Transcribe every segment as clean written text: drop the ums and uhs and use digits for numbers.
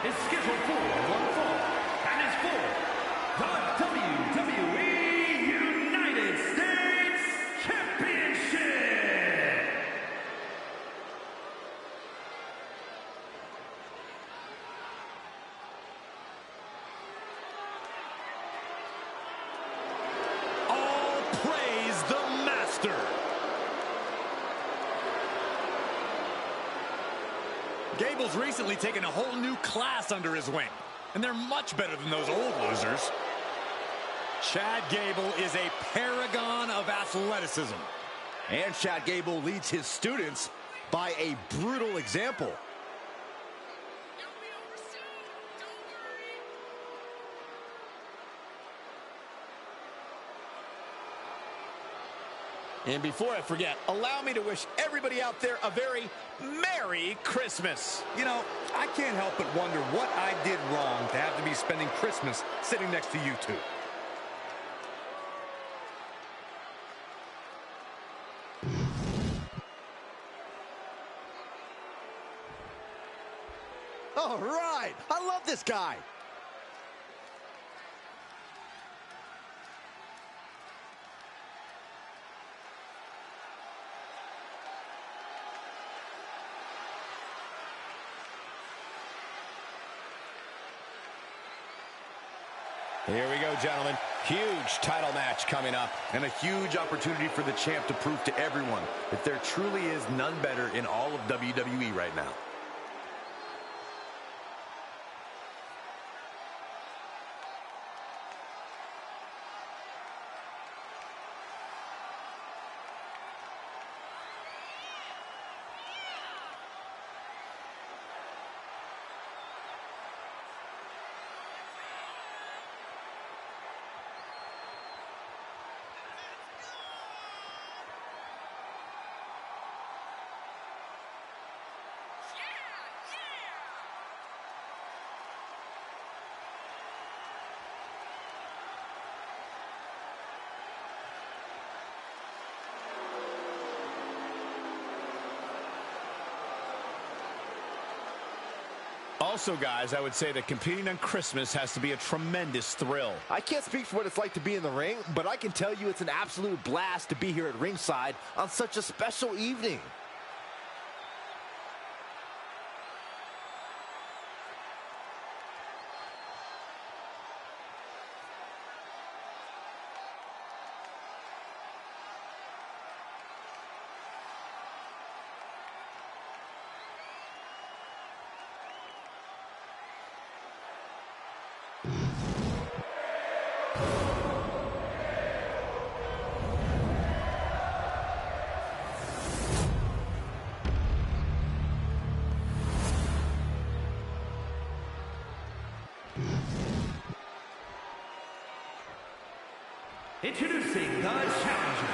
is scheduled for one fall and is for the WWE United States Championship. All praise the master. Gable's recently taken a whole new class under his wing, and they're much better than those old losers. Chad Gable is a paragon of athleticism. And Chad Gable leads his students by a brutal example. And before I forget, allow me to wish everybody out there a very Merry Christmas. You know, I can't help but wonder what I did wrong to have to be spending Christmas sitting next to you two. All right, I love this guy. Here we go, gentlemen. Huge title match coming up. And a huge opportunity for the champ to prove to everyone that there truly is none better in all of WWE right now. Also, guys, I would say that competing on Christmas has to be a tremendous thrill. I can't speak for what it's like to be in the ring, but I can tell you it's an absolute blast to be here at ringside on such a special evening. Introducing the challenger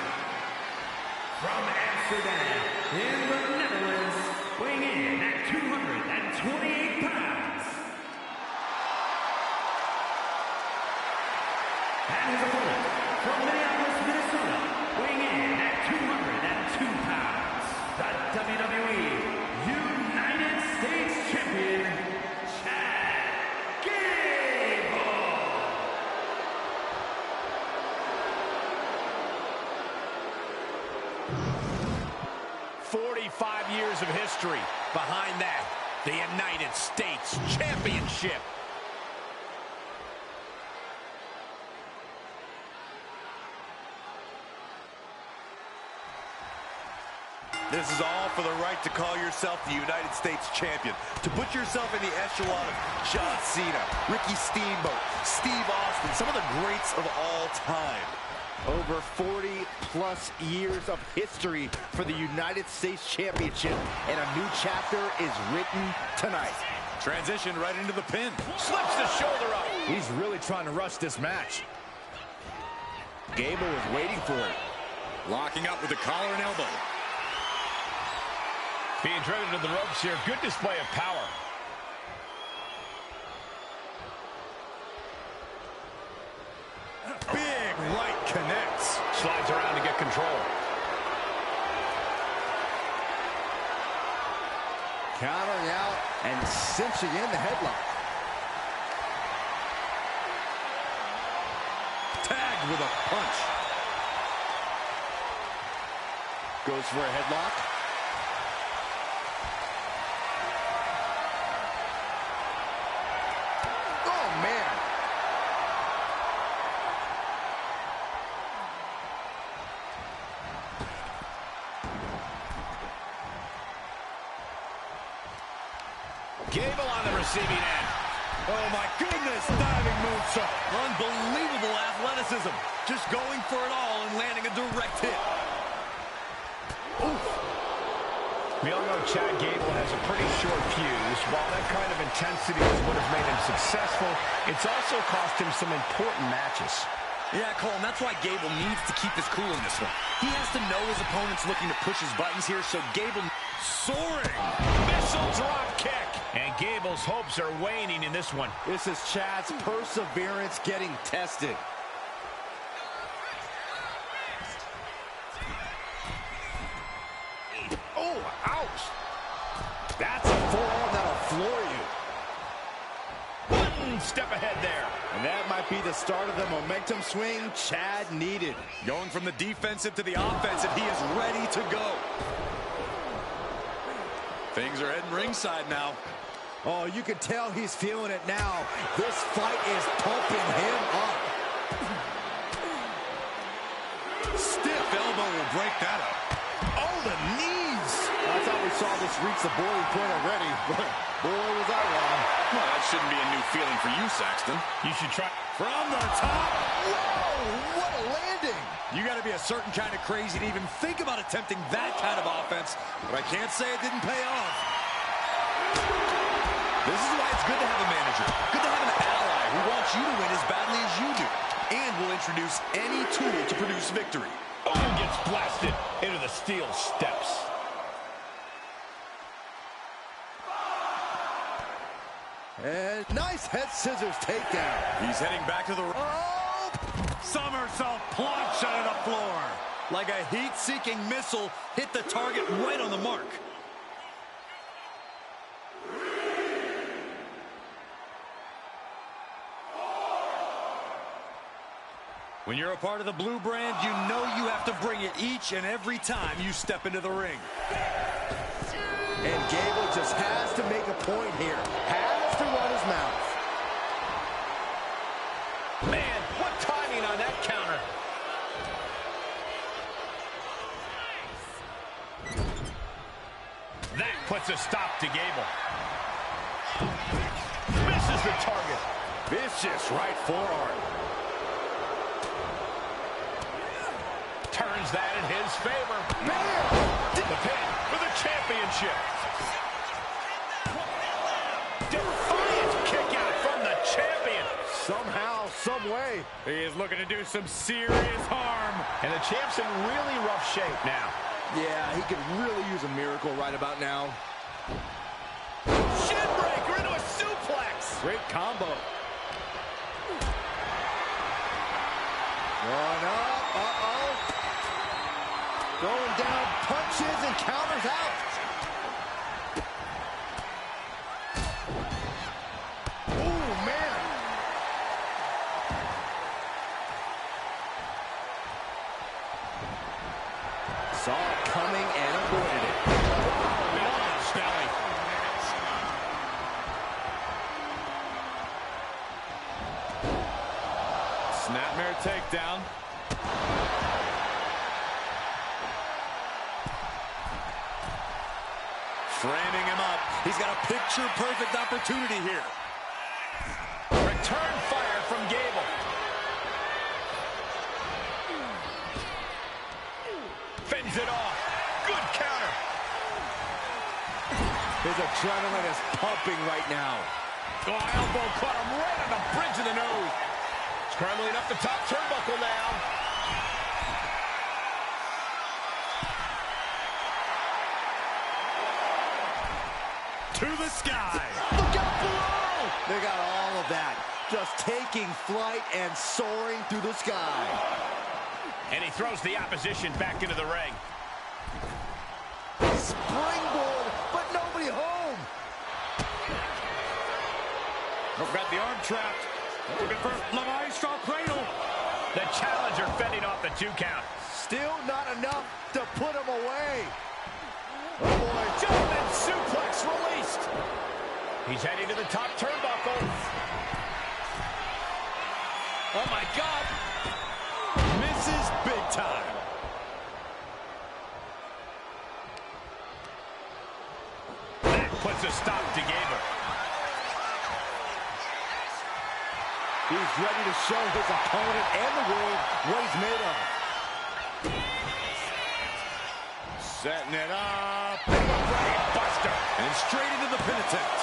from Amsterdam in the Netherlands, weighing in at 228 pounds. And his opponent from Minneapolis, Minnesota, weighing in at 202 pounds. The WWE United States Champion, Chad Gable. 45 years of history. Behind that, the United States Championship. This is all for the right to call yourself the United States Champion. To put yourself in the echelon of John Cena, Ricky Steamboat, Steve Austin, some of the greats of all time. Over 40-plus years of history for the United States Championship, and a new chapter is written tonight. Transition right into the pin. Slips the shoulder up. He's really trying to rush this match. Gable was waiting for it. Locking up with the collar and elbow. Being driven to the ropes here. Good display of power. Big right connects. Slides around to get control. Countering out and cinching in the headlock. tagged with a punch. Goes for a headlock. Oh, man. Gable on the receiving end. Oh, my goodness, diving moonsault. Unbelievable athleticism. Just going for it all and landing a direct hit. Oof. We all know Chad Gable has a pretty short fuse. While that kind of intensity is what has made him successful, it's also cost him some important matches. Yeah, Cole, and that's why Gable needs to keep his cool in this one. He has to know his opponent's looking to push his buttons here, so Gable soaring. Missile drop kick. And Gable's hopes are waning in this one. This is Chad's perseverance getting tested. Oh, ouch. That's a forearm that'll floor you. One step ahead there. And that might be the start of the momentum swing Chad needed. Going from the defensive to the offensive, he is ready to go. Things are heading ringside now. Oh, you can tell he's feeling it now. This fight is pumping him up. Stiff elbow will break that up. Oh, the knees. I thought we saw this reach the boiling point already, but boy, was I wrong. Well, that shouldn't be a new feeling for you, Saxton. You should try. From the top. Whoa, what a landing. You got to be a certain kind of crazy to even think about attempting that kind of offense, but I can't say it didn't pay off. This is why it's good to have a manager, good to have an ally who wants you to win as badly as you do, and will introduce any tool to produce victory. Oh, and gets blasted into the steel steps. And nice head scissors takedown. He's heading back to the... Oh! Somersault plunge onto the floor. Like a heat-seeking missile, hit the target right on the mark. When you're a part of the blue brand, you know you have to bring it each and every time you step into the ring. And Gable just has to make a point here. Has to run his mouth. Man, what timing on that counter. That puts a stop to Gable. Misses the target. Vicious right forearm. Turns that in his favor. Bam! The pin for the championship. Defiant kick out from the champion. Somehow, some way. He is looking to do some serious harm. And the champ's in really rough shape now. Yeah, he could really use a miracle right about now. Shin breaker into a suplex. Great combo. One up. Uh-oh. Throwing down punches and counters out. Oh, man. Saw it coming and avoided it. Snelly. Snapmare takedown. Framing him up. He's got a picture-perfect opportunity here. Return fire from Gable. Fends it off. Good counter. His adrenaline is pumping right now. Oh, elbow caught him right on the bridge of the nose. Scrambling up the top turnbuckle now. To the sky. Look out below! They got all of that. Just taking flight and soaring through the sky. And he throws the opposition back into the ring. Springboard, but nobody home. Got the arm trapped. Looking for La Maestro cradle. The challenger fending off the 2 count. Still not enough to put him away. Oh, boy. German suplex released. He's heading to the top turnbuckle. Oh, my God. Misses big time. That puts a stop to Gable. He's ready to show his opponent and the world what he's made of. Setting it up. Buster. And straight into the pin attempt.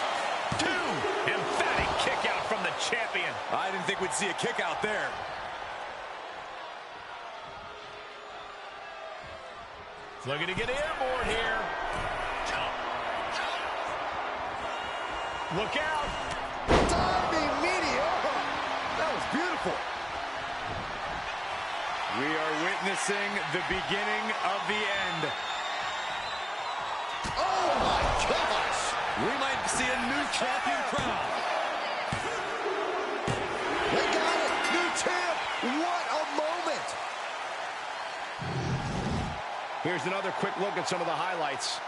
2. Emphatic kick out from the champion. I didn't think we'd see a kick out there. Looking to get airborne here. Look out. Diving meteor. That was beautiful. We are witnessing the beginning of the end. Oh, my gosh. We might see a new champion crown. They got it. New champ. What a moment. Here's another quick look at some of the highlights.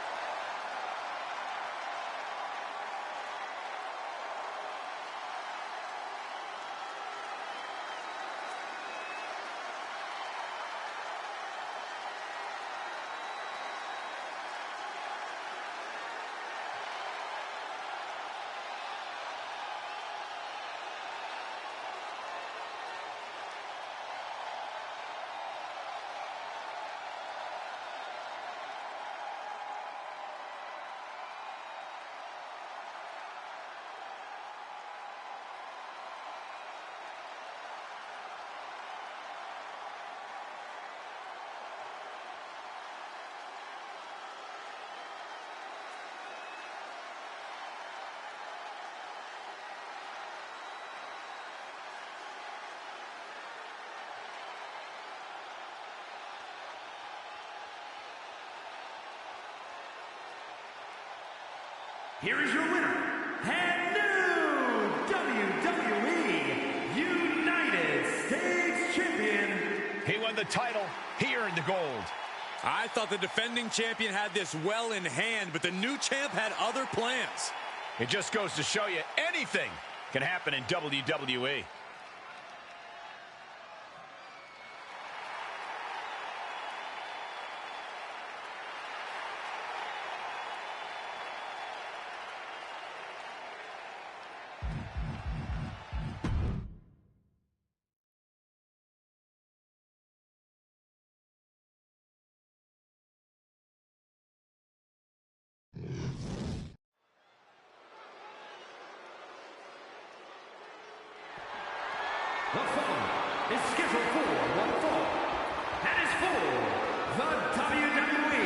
Here is your winner, and new WWE United States Champion. He won the title. He earned the gold. I thought the defending champion had this well in hand, but the new champ had other plans. It just goes to show you anything can happen in WWE. The following is scheduled for one fall. That is for the WWE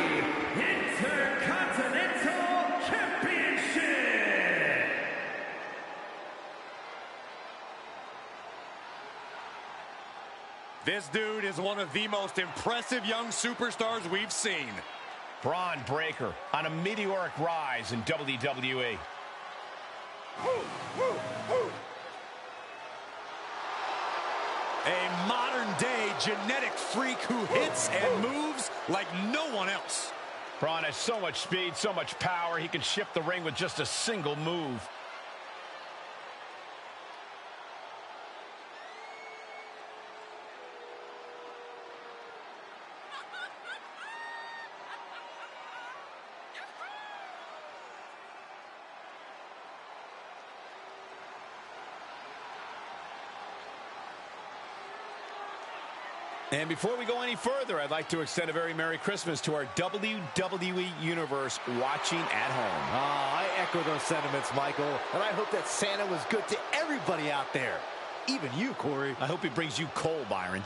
Intercontinental Championship. This dude is one of the most impressive young superstars we've seen. Braun Breaker on a meteoric rise in WWE. A modern-day genetic freak who hits and moves like no one else. Braun has so much speed, so much power, he can shift the ring with just a single move. And before we go any further, I'd like to extend a very Merry Christmas to our WWE Universe watching at home. I echo those sentiments, Michael. And I hope that Santa was good to everybody out there. Even you, Corey. I hope he brings you coal, Byron.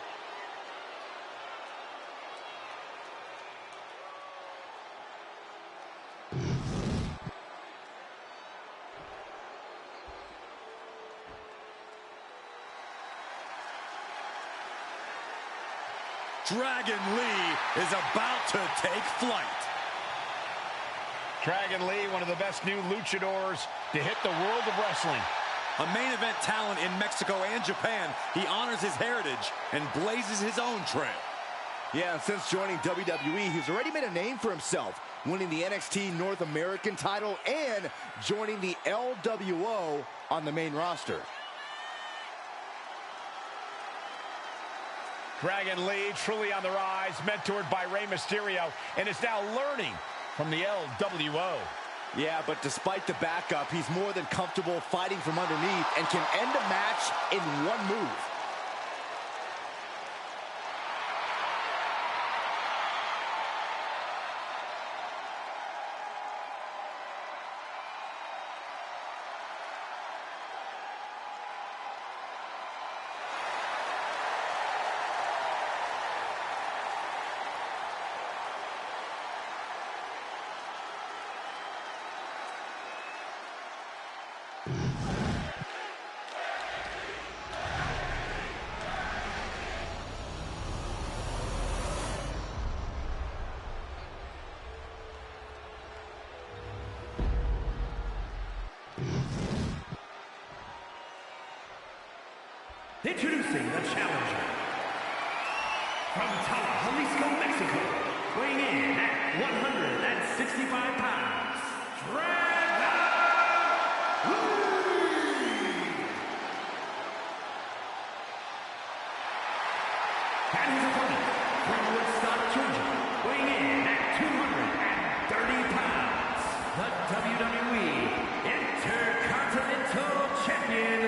Dragon Lee is about to take flight. Dragon Lee, one of the best new luchadors to hit the world of wrestling. A main event talent in Mexico and Japan, he honors his heritage and blazes his own trail. Yeah, and since joining WWE, he's already made a name for himself, winning the NXT North American title and joining the LWO on the main roster. Dragon Lee, truly on the rise, mentored by Rey Mysterio, and is now learning from the LWO. Yeah, but despite the backup, he's more than comfortable fighting from underneath and can end a match in one move. Introducing the challenger. From Jalisco, Mexico, weighing in at 165 pounds, Dragon Lee! And his opponent, from Woodstock, Georgia, weighing in at 230 pounds, the WWE Intercontinental Champion,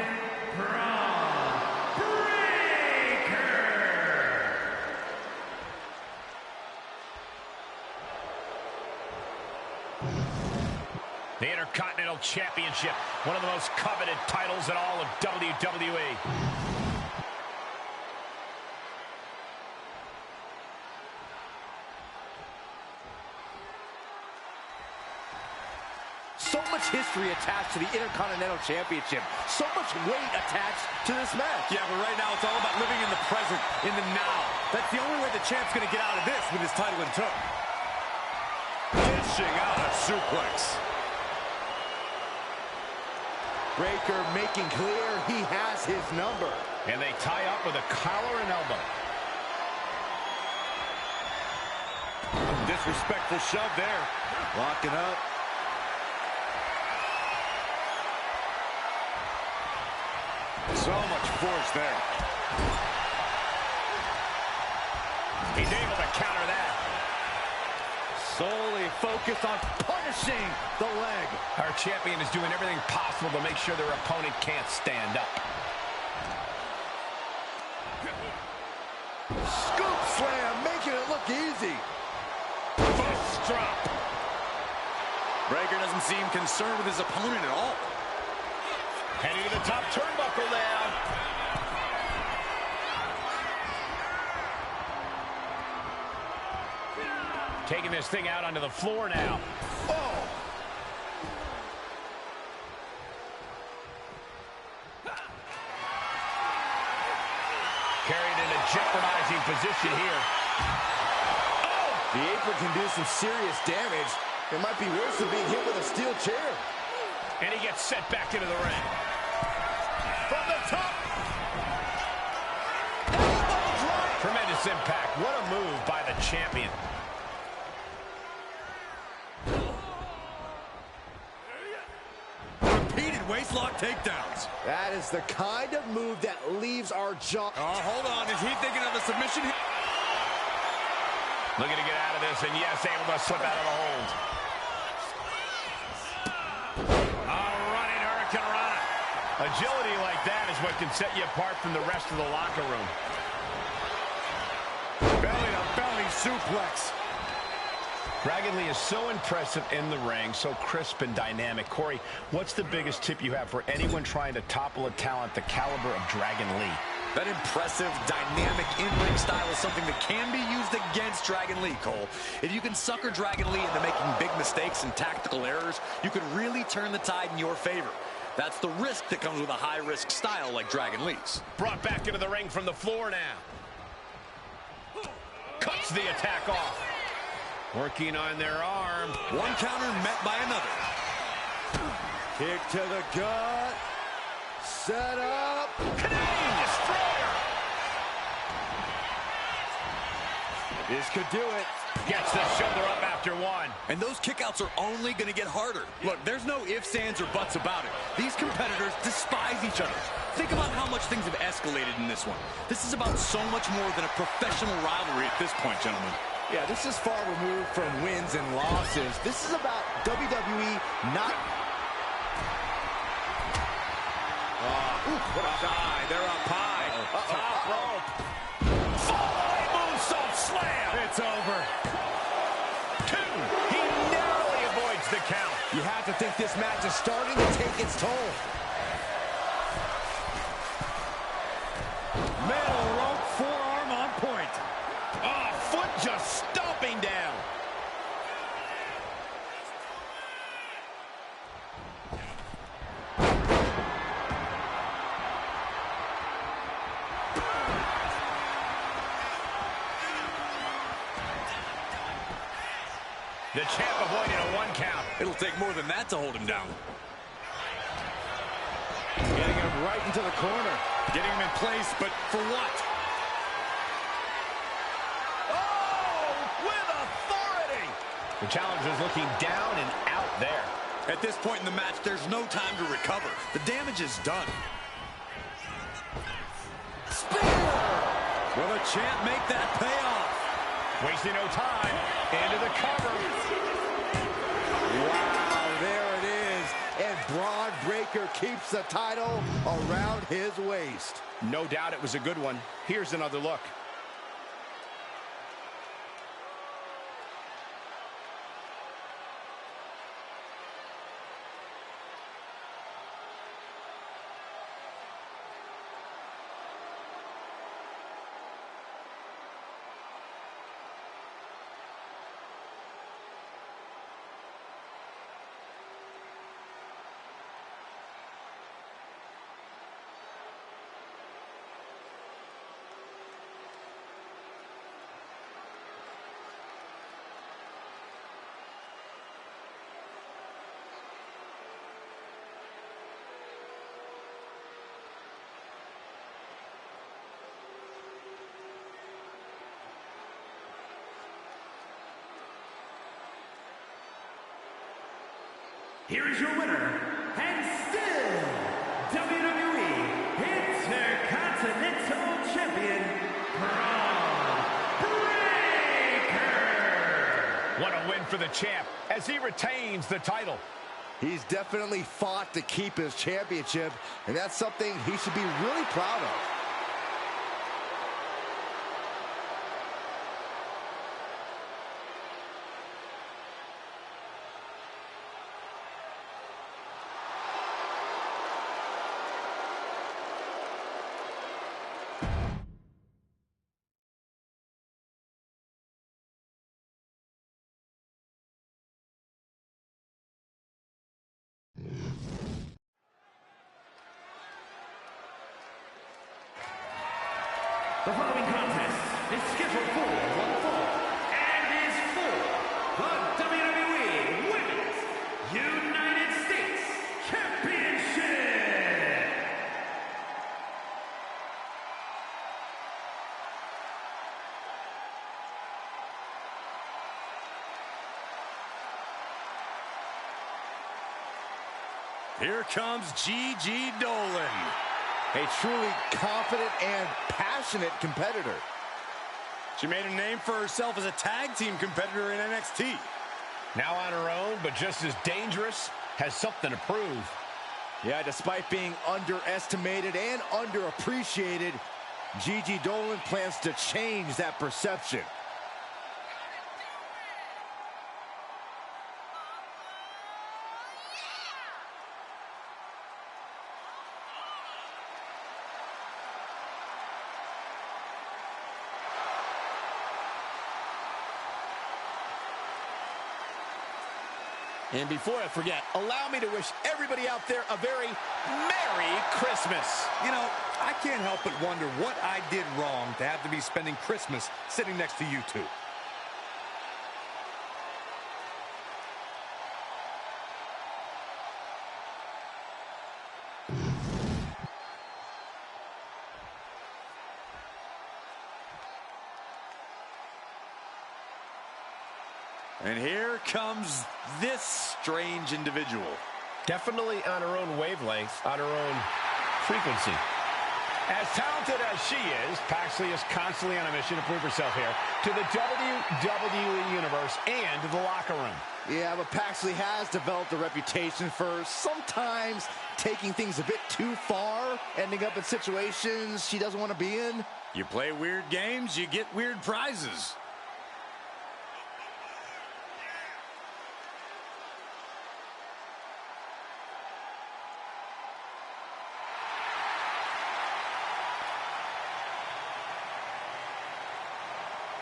The Intercontinental Championship, one of the most coveted titles in all of WWE. So much history attached to the Intercontinental Championship. So much weight attached to this match. Yeah, but right now it's all about living in the present, in the now. That's the only way the champ's going to get out of this with his title in tow. Dishing out a suplex. Breaker making clear he has his number. And they tie up with a collar and elbow. A disrespectful shove there. Locking up. So much force there. He's able to counter that. Solely focused on punishing the leg. Our champion is doing everything possible to make sure their opponent can't stand up. Scoop slam, making it look easy. Fist drop. Breaker doesn't seem concerned with his opponent at all. Heading to the top turnbuckle now. Taking this thing out onto the floor now. Oh! Carried in a jeopardizing position here. Oh! The apron can do some serious damage. It might be worse than being hit with a steel chair. And he gets sent back into the ring. From the top. Tremendous impact. What a move by the champion. Repeated waistlock takedowns. That is the kind of move that leaves our jaw. Oh, hold on. Is he thinking of a submission? Looking to get out of this, and yes, able to slip out of the hold. A running Hurricane Rana. Agility like that is what can set you apart from the rest of the locker room. Belly-to-belly suplex. Dragon Lee is so impressive in the ring, so crisp and dynamic. Corey, what's the biggest tip you have for anyone trying to topple a talent the caliber of Dragon Lee? That impressive, dynamic in-ring style is something that can be used against Dragon Lee, Cole. If you can sucker Dragon Lee into making big mistakes and tactical errors, you could really turn the tide in your favor. That's the risk that comes with a high-risk style like Dragon Lee's. Brought back into the ring from the floor now. Cuts the attack off. Working on their arm. One counter met by another. Kick to the gut. Set up. Canadian Destroyer. This could do it. Gets the shoulder up after one. And those kickouts are only going to get harder. Look, there's no ifs, ands, or buts about it. These competitors despise each other. Think about how much things have escalated in this one. This is about so much more than a professional rivalry at this point, gentlemen. Yeah, this is far removed from wins and losses. This is about WWE not... What a high. They're up high. Top rope. Follow moonsault slam. It's over. 2. He narrowly avoids the count. You have to think this match is starting to take its toll. Metal rope forearm on point. Oh, foot just stomping down. The champ avoiding a 1 count. It'll take more than that to hold him down. Getting him right into the corner. Getting him in place, but for what? Oh, with authority. The challenger's looking down and out there. At this point in the match, there's no time to recover. The damage is done. Spear! Will the champ make that pay off? Wasting no time. Into the cover. Wow, there it is. And Braun Breaker keeps the title around his waist. No doubt it was a good one. Here's another look. Here is your winner, and still WWE Intercontinental Champion, Braun Breaker. What a win for the champ as he retains the title. He's definitely fought to keep his championship, and that's something he should be really proud of. The following contest is scheduled for one fall and is for the WWE Women's United States Championship. Here comes Gigi Dolan. A truly confident and passionate competitor. She made a name for herself as a tag team competitor in NXT. Now on her own, but just as dangerous, has something to prove. Yeah, despite being underestimated and underappreciated, Gigi Dolan plans to change that perception. And before I forget, allow me to wish everybody out there a very Merry Christmas. You know, I can't help but wonder what I did wrong to have to be spending Christmas sitting next to you two. And here comes this strange individual. Definitely on her own wavelength, on her own frequency. As talented as she is, Paxley is constantly on a mission to prove herself here to the WWE Universe and the locker room. Yeah, but Paxley has developed a reputation for sometimes taking things a bit too far, ending up in situations she doesn't want to be in. You play weird games, you get weird prizes.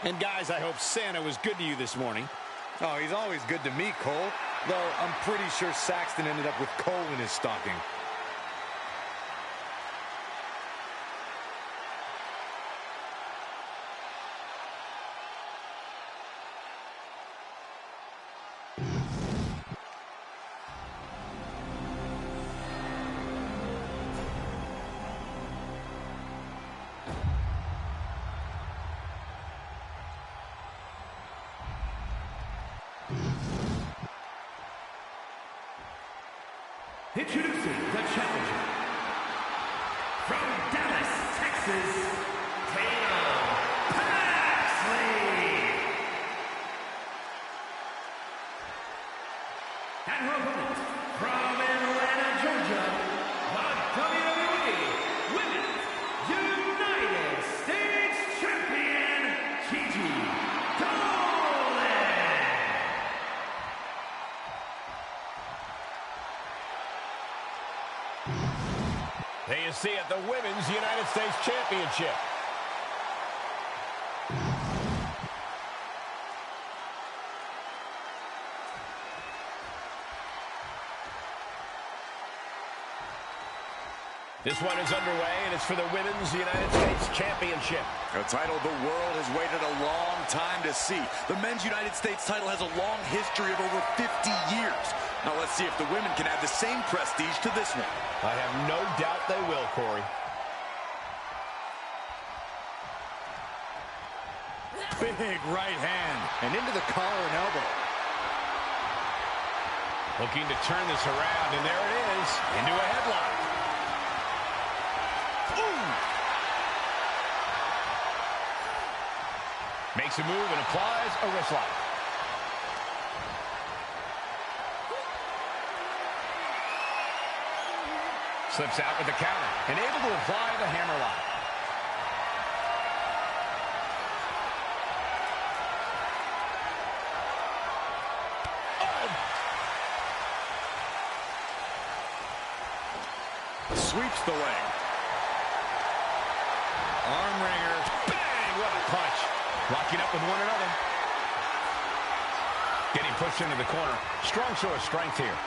And guys, I hope Santa was good to you this morning. Oh, he's always good to me, Cole. Though I'm pretty sure Saxton ended up with coal in his stocking. Introducing the challenger from Dallas, Texas, Tatum Paxley. And her opponent from Atlanta, Georgia, the WWE Women's United States Champion, Gigi Dolan. There you see it, the Women's United States Championship. This one is underway, and it's for the Women's United States Championship. A title the world has waited a long time to see. The Men's United States title has a long history of over 50 years. Now let's see if the women can add the same prestige to this one. I have no doubt they will, Corey. Big right hand. And into the collar and elbow. Looking to turn this around, and there it is, into a headlock. Ooh! Makes a move and applies a wrist lock. Slips out with the counter and able to apply the hammerlock. Sweeps the leg. Arm wringer. Bang! What a punch. Locking up with one another. Getting pushed into the corner. Strong show of strength here.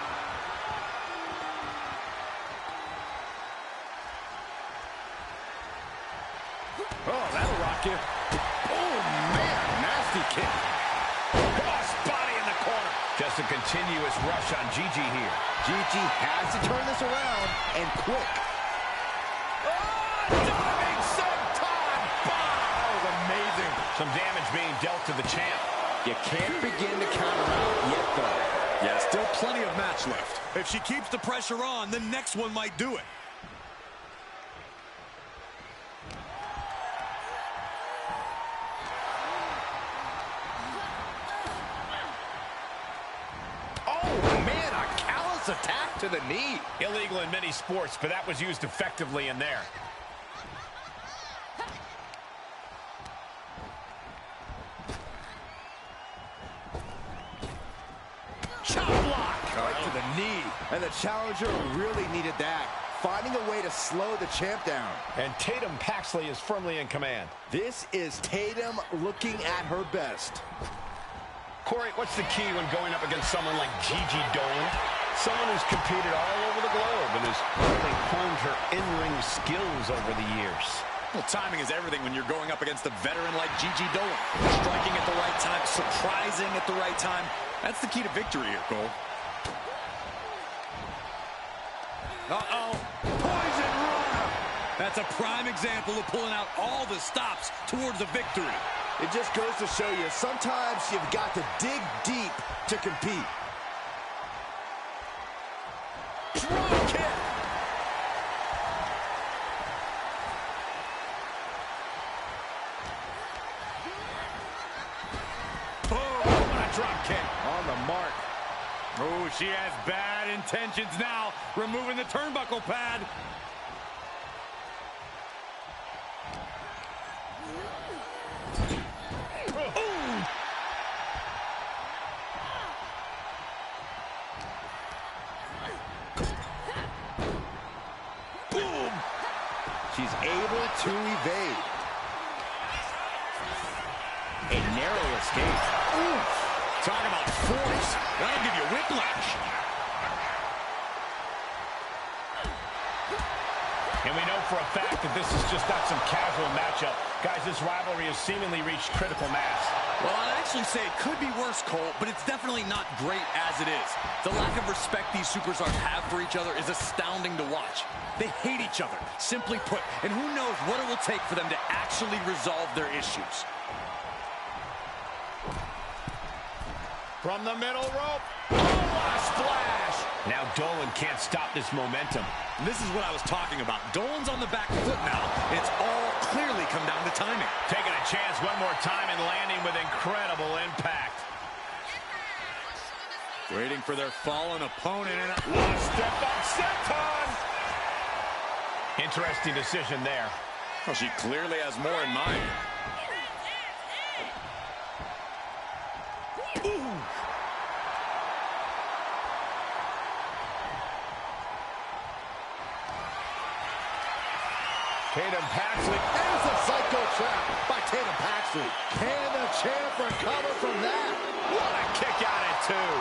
Oh, that'll rock you. Oh, man, nasty kick. Cross body in the corner. Just a continuous rush on Gigi here. Gigi has to turn this around, and quick. Oh, diving senton bomb. That was amazing. Some damage being dealt to the champ. You can't begin to counter out yet, though. Yeah, still plenty of match left. If she keeps the pressure on, the next one might do it. Attack to the knee. Illegal in many sports, but that was used effectively in there. Chop block. Right to the knee. And the challenger really needed that. Finding a way to slow the champ down. And Tatum Paxley is firmly in command. This is Tatum looking at her best. Corey, what's the key when going up against someone like Gigi Dolan? Someone who's competed all over the globe and has really honed her in-ring skills over the years. Well, timing is everything when you're going up against a veteran like Gigi Dolan. Striking at the right time, surprising at the right time. That's the key to victory here, Cole. Uh-oh. Poison Rana. That's a prime example of pulling out all the stops towards a victory. It just goes to show you, sometimes you've got to dig deep to compete. Drop kick. Boom, what a drop kick. On the mark. Oh, she has bad intentions now, removing the turnbuckle pad. Boom! She's able to evade. A narrow escape. Ooh, talk about force. That'll give you whiplash. And we know for a fact that this is just not some casual matchup. Guys, this rivalry has seemingly reached critical mass. Well, I'd actually say it could be worse, Cole, but it's definitely not great as it is. The lack of respect these superstars have for each other is astounding to watch. They hate each other, simply put, and who knows what it will take for them to actually resolve their issues. From the middle rope. Oh, what a splash! Now Dolan can't stop this momentum. And this is what I was talking about. Dolan's on the back foot now, and it's all clearly come down to timing. Taking a chance one more time and landing with incredible impact. Waiting for their fallen opponent. And One step up, senton! Interesting decision there. well, she clearly has more in mind. Tatum Paxley. There's a psycho trap by Tatum Paxley. Can the champ recover from that? What a kick out at two.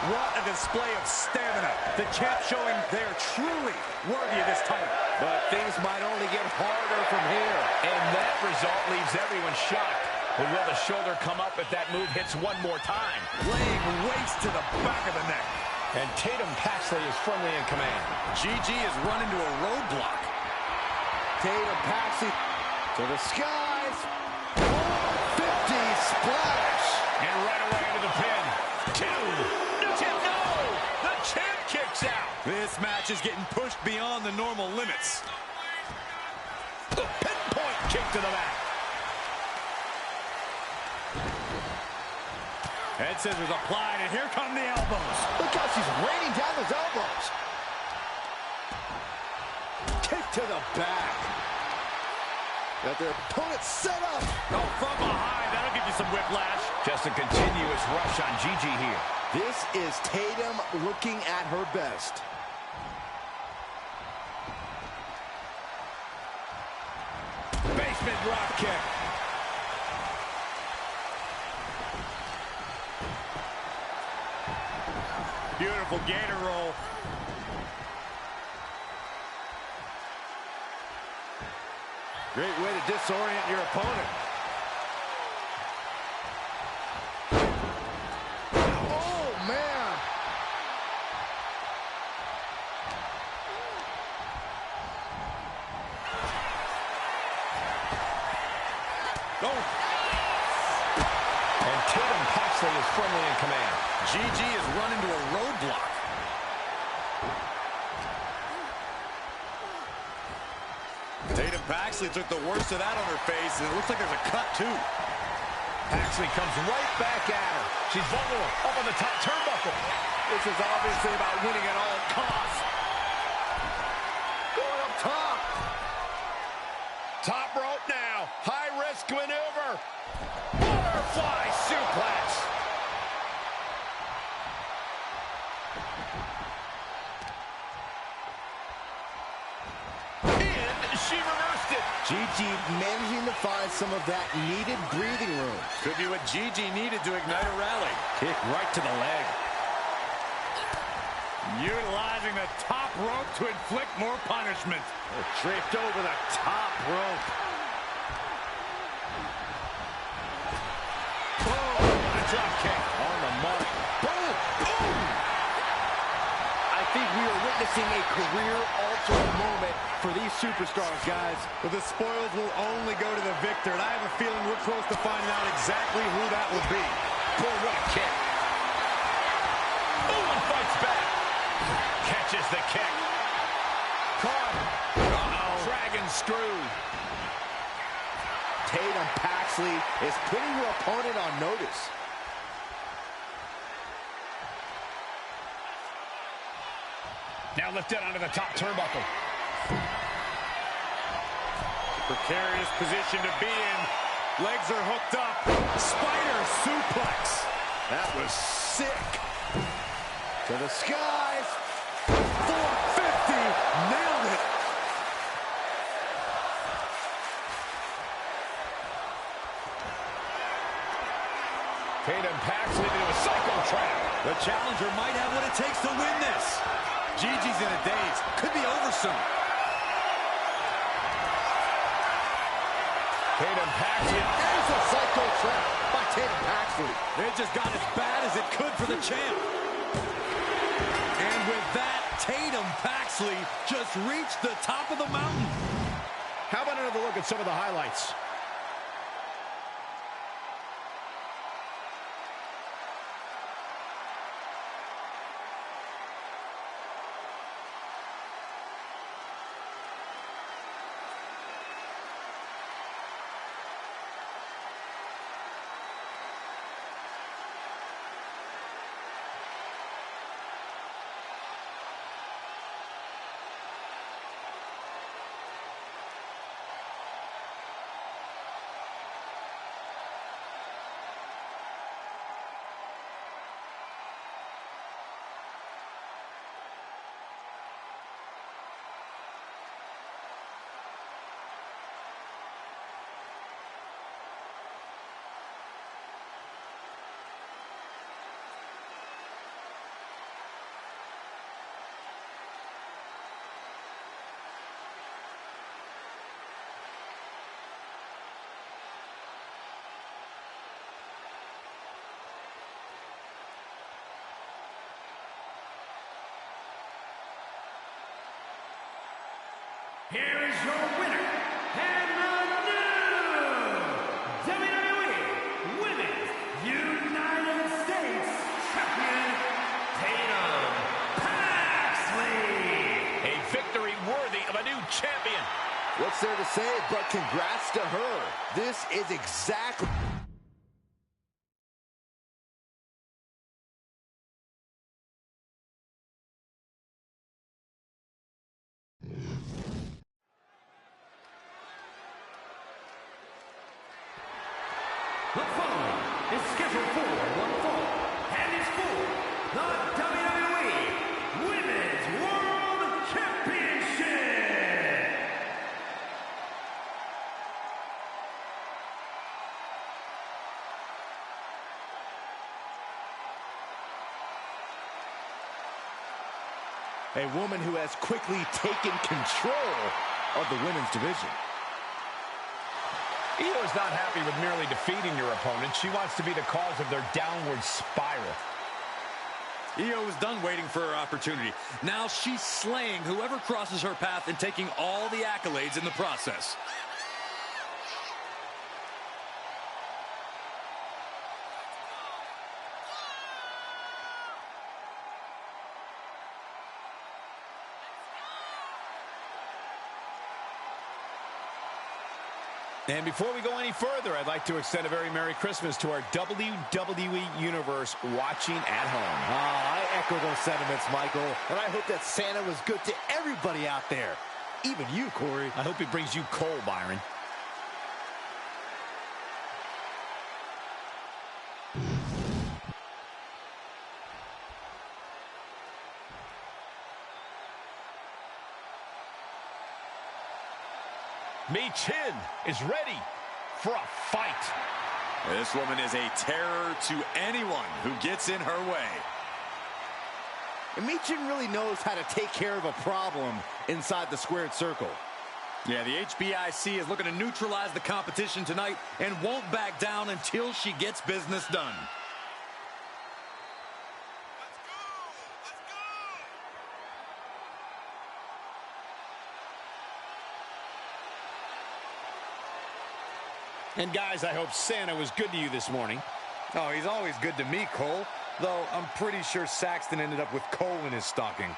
What a display of stamina. The champ showing they're truly worthy of this title. But things might only get harder from here. And that result leaves everyone shocked. But will the shoulder come up if that move hits one more time? Laying waste to the back of the neck. And Tatum Paxley is firmly in command. GG has run into a roadblock. Tatum Paxley to the skies. 450 splash. And right away into the pin. Two. No, champ, no! The champ kicks out. This match is getting pushed beyond the normal limits. The pinpoint kick to the back. Head scissors applied, and here come the elbows. Look how she's raining down those elbows. Kick to the back. Got their opponent set up. Oh, from behind, that'll give you some whiplash. Just a continuous rush on Gigi here. This is Tatum looking at her best. Basement drop kick. Beautiful gator roll. Great way to disorient your opponent. Oh, man. Oh. And Tatum Paxley is firmly in command. GG has run into a roadblock. Tatum Paxley took the worst of that on her face, and it looks like there's a cut, too. Paxley comes right back at her. She's vulnerable, up on the top turnbuckle. This is obviously about winning at all costs. Going up top. Top rope now. High-risk maneuver. Butterfly suplex. And she reversed it. Gigi managing to find some of that needed breathing room. Could be what Gigi needed to ignite a rally. Kick right to the leg. Utilizing the top rope to inflict more punishment. Draped over the top rope. A drop kick. On the mark. Boom! Boom! I think we are witnessing a career-altering moment for these superstars, guys. But the spoils will only go to the victor, and I have a feeling we're close to finding out exactly who that will be. Boy, what a kick. Oh, and fights back. Catches the kick. Caught. Uh-oh. Dragon screw. Tatum Paxley is putting her opponent on notice. Now lifted onto the top turnbuckle. Precarious position to be in. Legs are hooked up. Spider suplex. That was sick. To the skies. 450. Nailed it. Tatum Paxley into a psycho trap. The challenger might have what it takes to win this. Gigi's in a daze. Could be over soon. Tatum Paxley. There's a psycho trap by Tatum Paxley. It just got as bad as it could for the champ. And with that, Tatum Paxley just reached the top of the mountain. How about another look at some of the highlights? Here is your winner, and the new WWE Women's United States Champion, Tatum Paxley. A victory worthy of a new champion. What's there to say but congrats to her? This is exactly... The following is scheduled for one fall, and is for the WWE Women's World Championship. A woman who has quickly taken control of the women's division. Io is not happy with merely defeating your opponent. She wants to be the cause of their downward spiral. Io is done waiting for her opportunity. Now she's slaying whoever crosses her path and taking all the accolades in the process. And before we go any further, I'd like to extend a very Merry Christmas to our WWE Universe watching at home. I echo those sentiments, Michael. And I hope that Santa was good to everybody out there. Even you, Corey. I hope he brings you coal, Byron. Mi Chin is ready for a fight. This woman is a terror to anyone who gets in her way. And Michin really knows how to take care of a problem inside the squared circle. Yeah, the HBIC is looking to neutralize the competition tonight and won't back down until she gets business done. And guys, I hope Santa was good to you this morning. Oh, he's always good to me, Cole. Though I'm pretty sure Saxton ended up with coal in his stocking.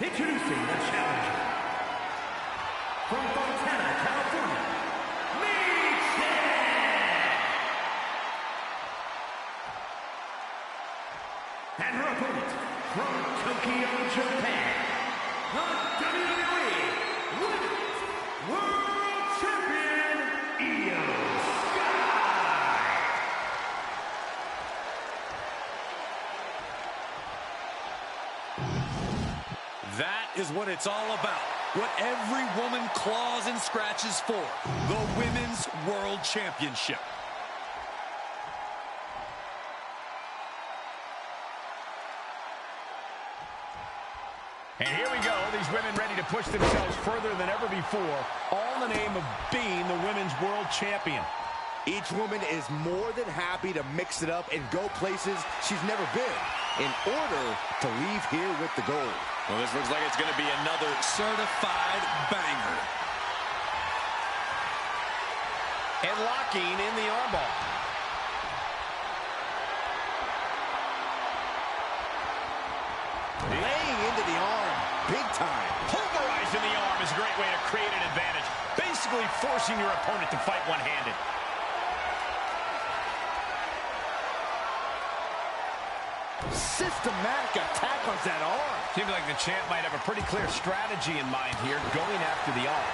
Introducing the challenger from Fontana, California, and her opponent from Tokyo, Japan, the WWE Women's World Champion, Io Sky. That is what it's all about. What every woman claws and scratches for. The Women's World Championship. And here we go. These women ready to push themselves further than ever before, all in the name of being the Women's World Champion. Each woman is more than happy to mix it up and go places she's never been in order to leave here with the gold. Well, this looks like it's going to be another certified banger. And locking in the armbar. Laying into the arm, big time. Pulverizing the arm is a great way to create an advantage. Basically forcing your opponent to fight one-handed. Systematic attack on that arm. Seems like the champ might have a pretty clear strategy in mind here, going after the arm.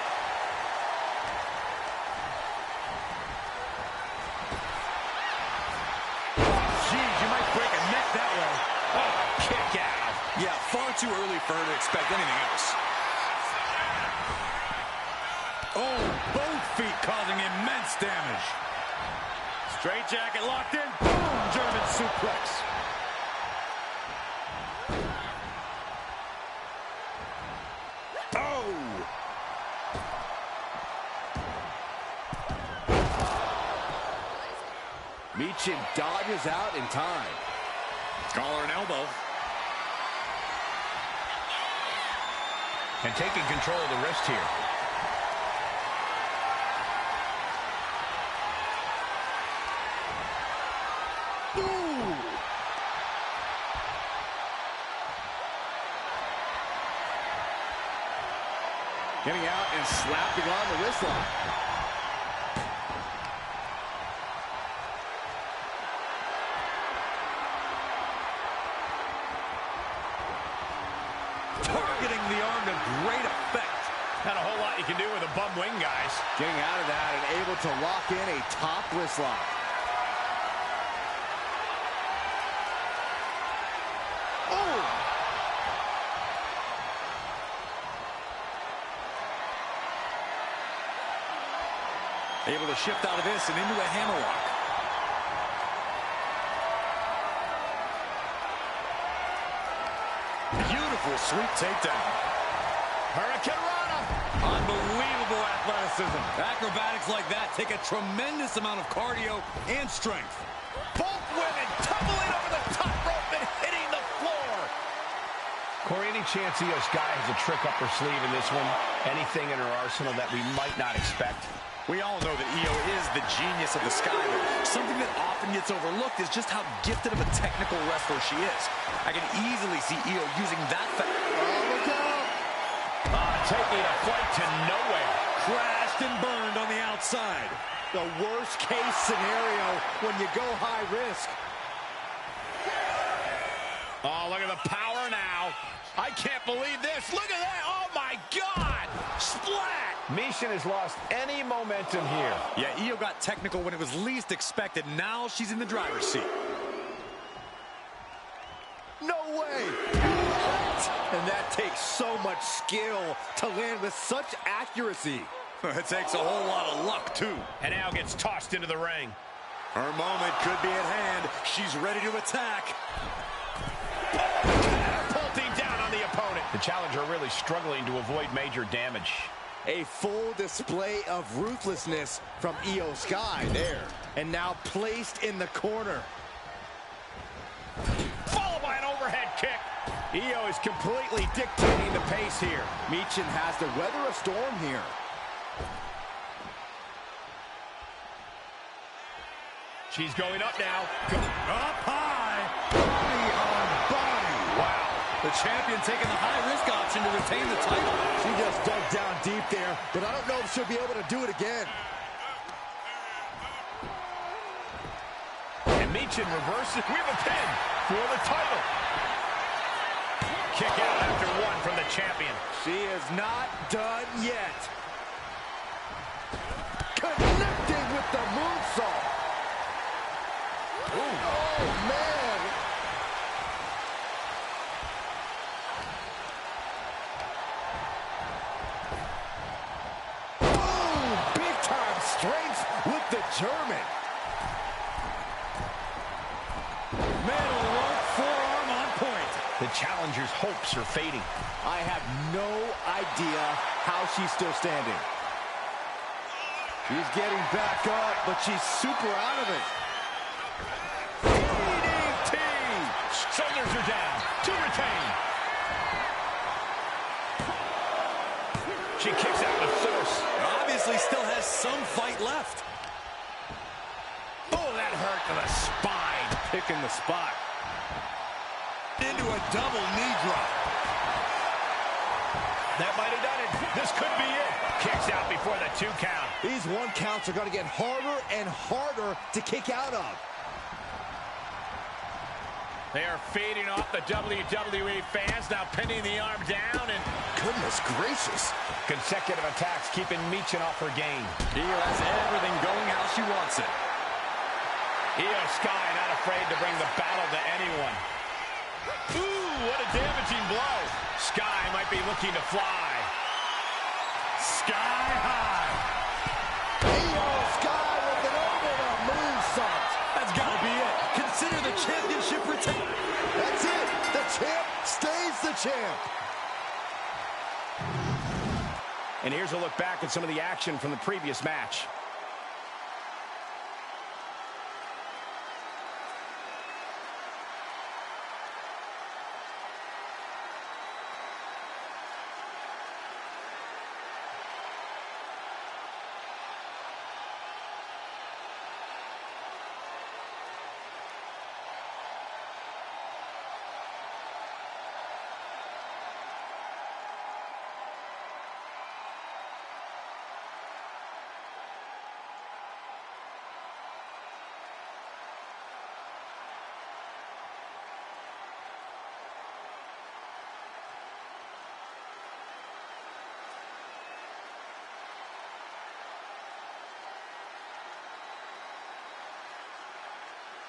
Geez, you might break a neck that way. Oh, kick out. Yeah, far too early for her to expect anything else. Oh, both feet causing immense damage. Straight jacket locked in. Boom, German suplex. Meechin dodges out in time. Collar and elbow. And taking control of the wrist here. Ooh. Getting out and slapping on the wrist lock. Targeting the arm to great effect. Not a whole lot you can do with a bum wing, guys. Getting out of that and able to lock in a top wrist lock. Oh! Able to shift out of this and into a hammerlock. Beautiful sweep takedown. Hurricane Rana. Unbelievable athleticism. Acrobatics like that take a tremendous amount of cardio and strength. Both women tumbling over the top rope and hitting the floor. Corey, any chance Io Sky has a trick up her sleeve in this one? Anything in her arsenal that we might not expect? We all know that Io is the genius of the Sky, but something that often gets overlooked is just how gifted of a technical wrestler she is. I can easily see Io using that fact. Oh, look out! Taking a flight to nowhere. Crashed and burned on the outside. The worst case scenario when you go high risk. Oh, look at the power now. I can't believe this. Look at that. Oh, my God. Splat. Meechin has lost any momentum here. Yeah, Io got technical when it was least expected. Now she's in the driver's seat. No way! What? And that takes so much skill to land with such accuracy. It takes a whole lot of luck, too. And now gets tossed into the ring. Her moment could be at hand. She's ready to attack. Pulling down on the opponent. The challenger really struggling to avoid major damage. A full display of ruthlessness from Io Sky there. And now placed in the corner. Followed by an overhead kick. Io is completely dictating the pace here. Michin has to weather a storm here. She's going up now. Up high. Body on body. Wow. The champion taking the high-risk option to retain the title. She just dug down deep there, but I don't know if she'll be able to do it again. And Michin reverses with a pin for the title. Kick out after one from the champion. She is not done yet. Connecting with the moonsault. Ooh. Oh, man. Oh, big-time strength with the German. Middle rope forearm on point. The challenger's hopes are fading. I have no idea how she's still standing. She's getting back up, but she's super out of it. DDT! Shoulders are down to retain. She kicks out with force. Obviously still has some fight left. Oh, that hurt to the spine. Picking the spot. Into a double knee drop. That might have done it. This could be it. Kicks out before the 2 count. These 1 counts are going to get harder and harder to kick out of. They are feeding off the WWE fans, now pinning the arm down, and Goodness gracious. consecutive attacks keeping Michin off her game. Io has everything going how she wants it. Io Sky not afraid to bring the battle to anyone. Ooh, what a damaging blow. Sky might be looking to fly. Sky high. Io Sky with an over the moonsault. That's got to be it. Consider the championship retain. That's it. The champ stays the champ. And here's a look back at some of the action from the previous match.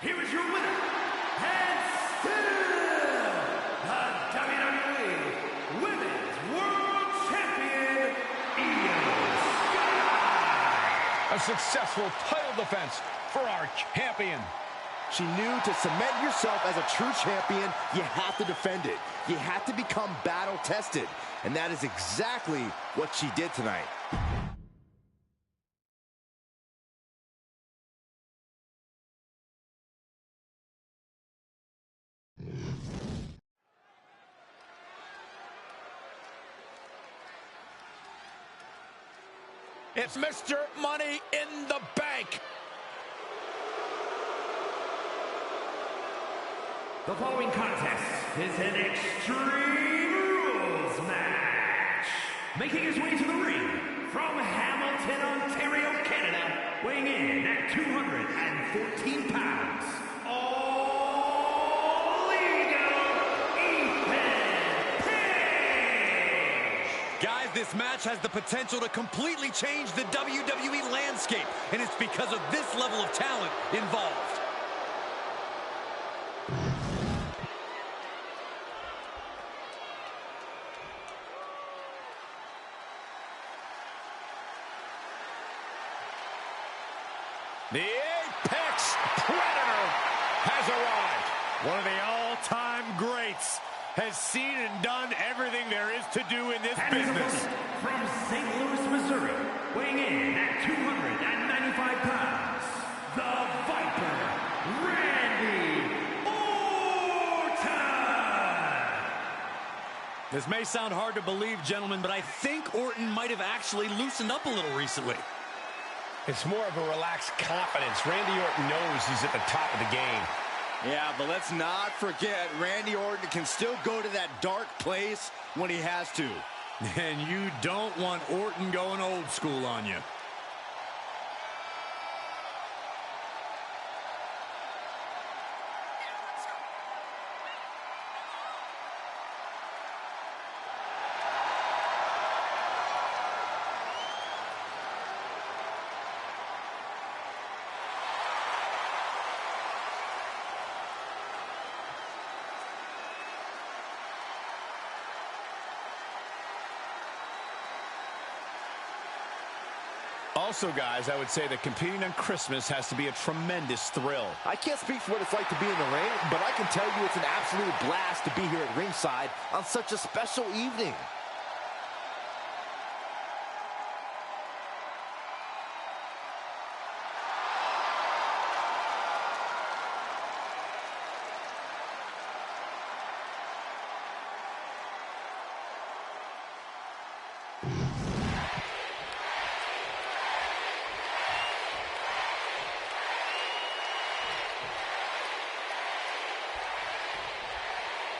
Here is your winner, and still the WWE Women's World Champion, Io Sky. A successful title defense for our champion. She knew to cement yourself as a true champion, you have to defend it. You have to become battle-tested. And that is exactly what she did tonight. It's Mr. Money in the Bank. The following contest is an Extreme Rules match. Making his way to the ring from Hamilton, Ontario, Canada, weighing in at 214 pounds, all legal, Ethan Page. Guys, this match has the potential to completely change the WWE landscape, and it's because of this level of talent involved. The Apex Predator has arrived. One of the all-time greats has seen and done everything there is to do in this business. From St. Louis, Missouri, weighing in at 295 pounds, the Viper, Randy Orton! This may sound hard to believe, gentlemen, but I think Orton might have actually loosened up a little recently. It's more of a relaxed confidence. Randy Orton knows he's at the top of the game. Yeah, but let's not forget, Randy Orton can still go to that dark place when he has to. And you don't want Orton going old school on you. Also, guys, I would say that competing on Christmas has to be a tremendous thrill. I can't speak for what it's like to be in the ring, but I can tell you it's an absolute blast to be here at ringside on such a special evening.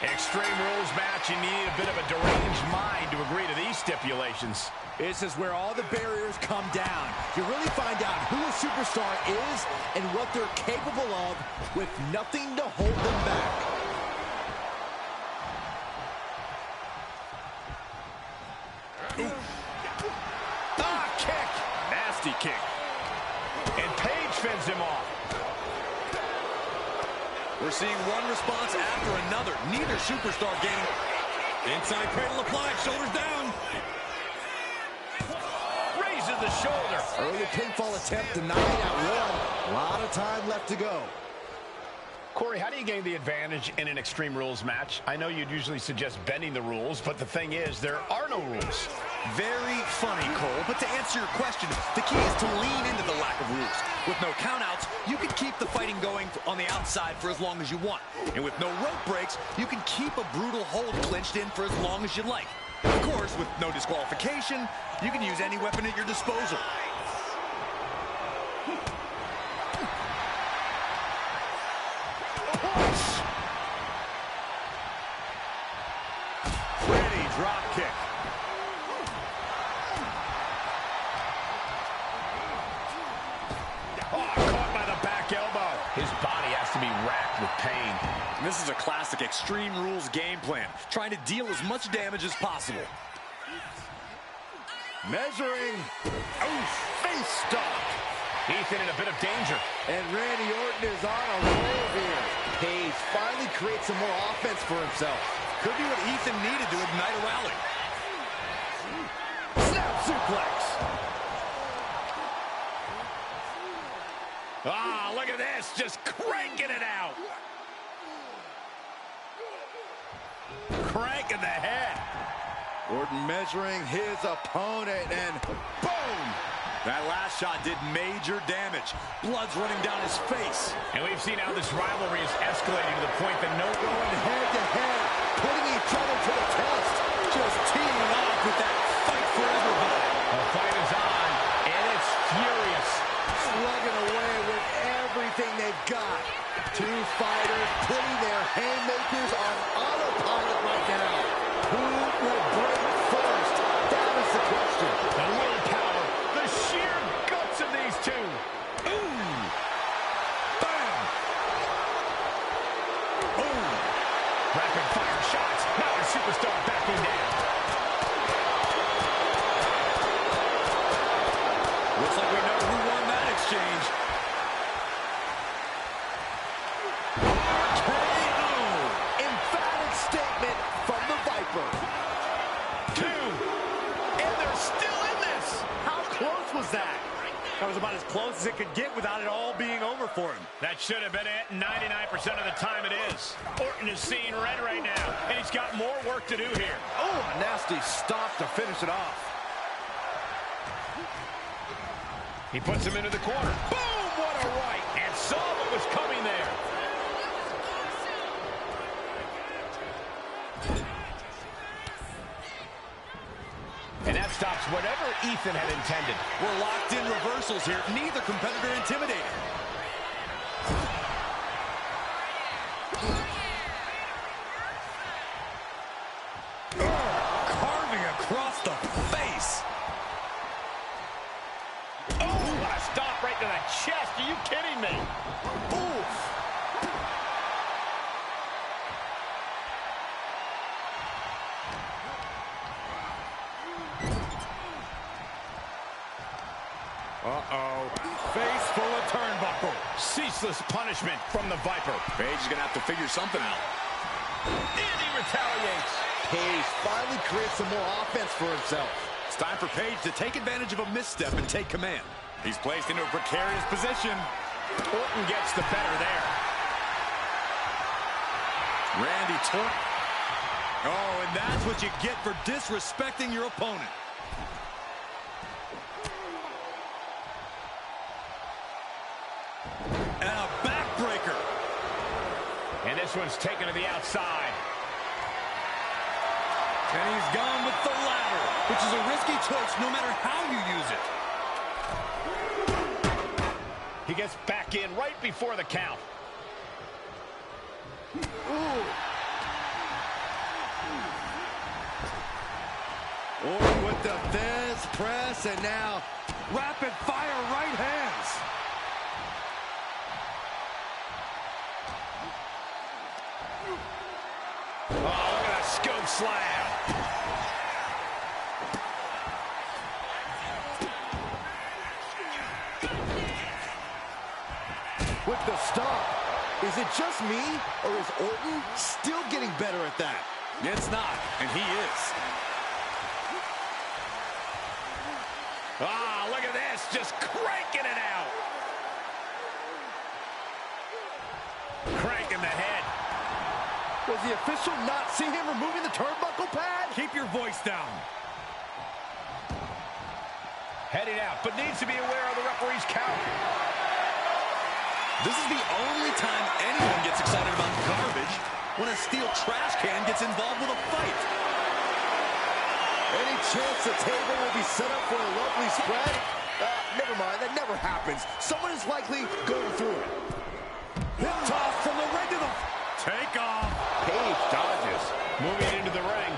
Extreme Rules match, you need a bit of a deranged mind to agree to these stipulations. This is where all the barriers come down. You really find out who a superstar is and what they're capable of with nothing to hold them back. Kick! Nasty kick. And Paige fends him off. We're seeing one response after another. Neither superstar getting inside cradle applied, shoulders down. Raises the shoulder. Early pinfall attempt denied at one. A lot of time left to go. Corey, how do you gain the advantage in an Extreme Rules match? I know you'd usually suggest bending the rules, but the thing is, there are no rules. Very funny, Cole, but to answer your question, the key is to lean into the lack of rules. With no countouts, you can keep the fighting going on the outside for as long as you want. And with no rope breaks, you can keep a brutal hold clinched in for as long as you like. Of course, with no disqualification, you can use any weapon at your disposal. Pretty drop kick. Caught by the back elbow. His body has to be racked with pain. And this is a classic Extreme Rules game plan, trying to deal as much damage as possible. Measuring. Oh, face stop. Ethan in a bit of danger. And Randy Orton is on a roll here. Paige finally creates some more offense for himself. Could be what Ethan needed to ignite a rally. Snap suplex. Ah, look at this, just cranking it out. Cranking the head. Orton measuring his opponent, and boom! That last shot did major damage. Blood's running down his face. And we've seen how this rivalry is escalating to the point that no Going head-to-head, putting each other to the test. Just teeing off with that fight forever vibe. The fight is on, and it's furious. Slugging away with everything they've got. Two fighters putting their haymakers on autopilot right now. Who will break first? That is the question. The willpower, the sheer guts of these two. Ooh! Bam! Ooh! Rapid fire shots. Now the superstar backing down. Looks like we know who won that exchange. KO! Emphatic statement from the Viper. Two. And they're still in this. How close was that? That was about as close as it could get without it all being over for him. That should have been it. 99% of the time it is. Orton is seeing red right now, and he's got more work to do here. Oh, a nasty stop to finish it off. He puts him into the corner. Boom! What a right! And saw what was coming there. And that stops whatever Ethan had intended. We're locked in reversals here. Neither competitor intimidated. Carving across the face. Oh, what a stop right to the chest. Are you kidding me? Oof. Uh-oh. Face full of turnbuckle. Ceaseless punishment from the Viper. Page is going to have to figure something out. And he retaliates. Page finally creates some more offense for himself. It's time for Page to take advantage of a misstep and take command. He's placed into a precarious position. Orton gets the better there. Randy Orton. Oh, and that's what you get for disrespecting your opponent. And a backbreaker. And this one's taken to the outside. And he's gone with the ladder, which is a risky choice no matter how you use it. He gets back in right before the count. Ooh. Orton with the Fizz press, and now rapid fire right hands. Oh, look at that scoop slam. With the stop. Is it just me, or is Orton still getting better at that? It's not, and he is. Ah, look at this, just cranking it out. Cranking the head. Was the official not see him removing the turnbuckle pad? Keep your voice down. Heading out, but needs to be aware of the referee's count. This is the only time anyone gets excited about garbage, when a steel trash can gets involved with a fight. Any chance the table will be set up for a lovely spread? Never mind, that never happens. Someone is likely going through it. Hip toss from the ring to the take off. Page dodges. Moving into the ring.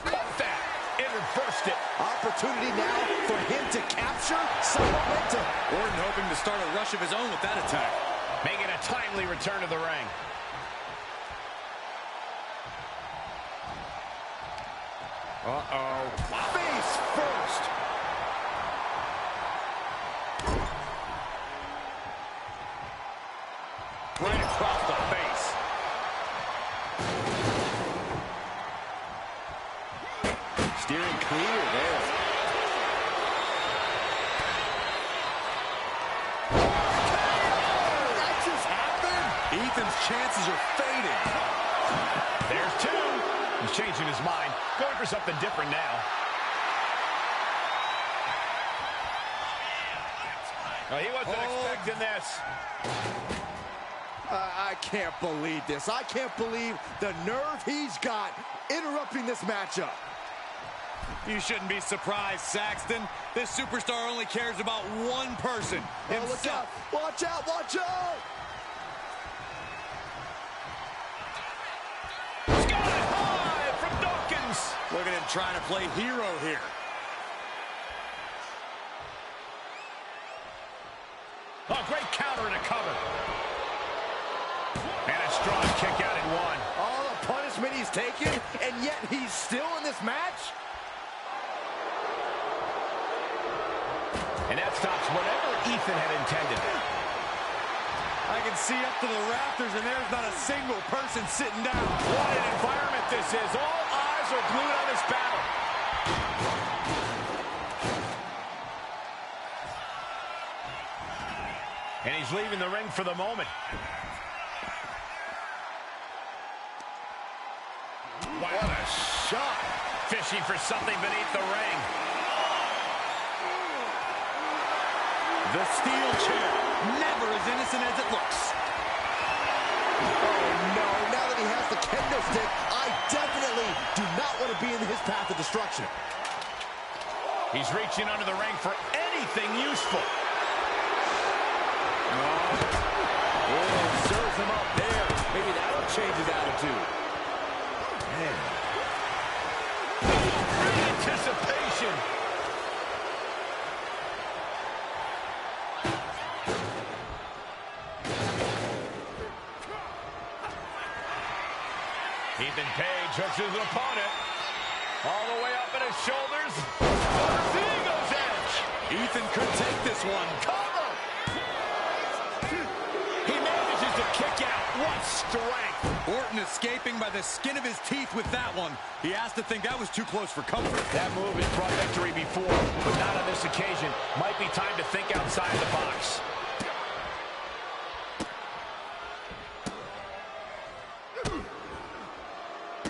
Caught that. It reversed it. Opportunity now for him to capture some momentum. Orton hoping to start a rush of his own with that attack. Making a timely return to the ring. Uh-oh. Face first. Right across the face. Steering clear there. That just happened. Ethan's chances are fading. There's two. He's changing his mind. Going for something different now. Oh, he wasn't expecting this. I can't believe this. I can't believe the nerve he's got interrupting this matchup. You shouldn't be surprised, Saxton. This superstar only cares about one person. Oh, look out. Watch out, watch out. He's got it high from Dawkins. Look at him trying to play hero here. Oh, great counter and a cover. And a strong kick out at one. All the punishment he's taken, and yet he's still in this match? And that stops whatever Ethan had intended. I I can see up to the rafters, and there's not a single person sitting down. What an environment this is. All eyes are glued on this battle. And he's leaving the ring for the moment. Wow. What a shot. Fishing for something beneath the ring. The steel chair, never as innocent as it looks. Oh, no. Now that he has the kendo stick, I definitely do not want to be in his path of destruction. He's reaching under the ring for anything useful. Oh, serves him up there. Maybe that'll change his attitude. Man. Great anticipation. Ethan Page hooks his opponent. All the way up at his shoulders. The Eagle's edge. Ethan could take this one. Cover. He manages to kick out. What strength. Orton escaping by the skin of his teeth with that one. He has to think that was too close for comfort. That move has brought victory before, but not on this occasion. Might be time to think outside the box.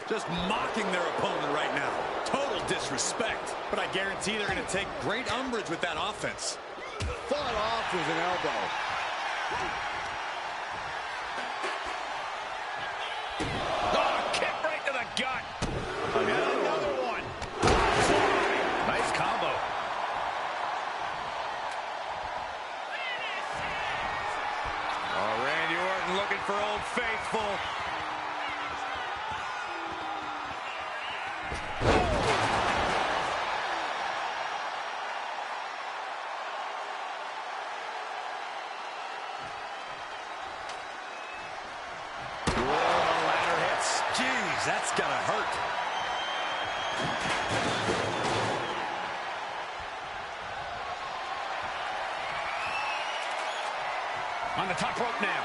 Just mocking their opponent right now. Total disrespect. But I guarantee they're going to take great umbrage with that offense. Fought off with an elbow. Oh, kick right to the gut. Another one. Nice combo. Oh, Randy Orton looking for Old Faithful. That's gotta hurt. On the top rope now.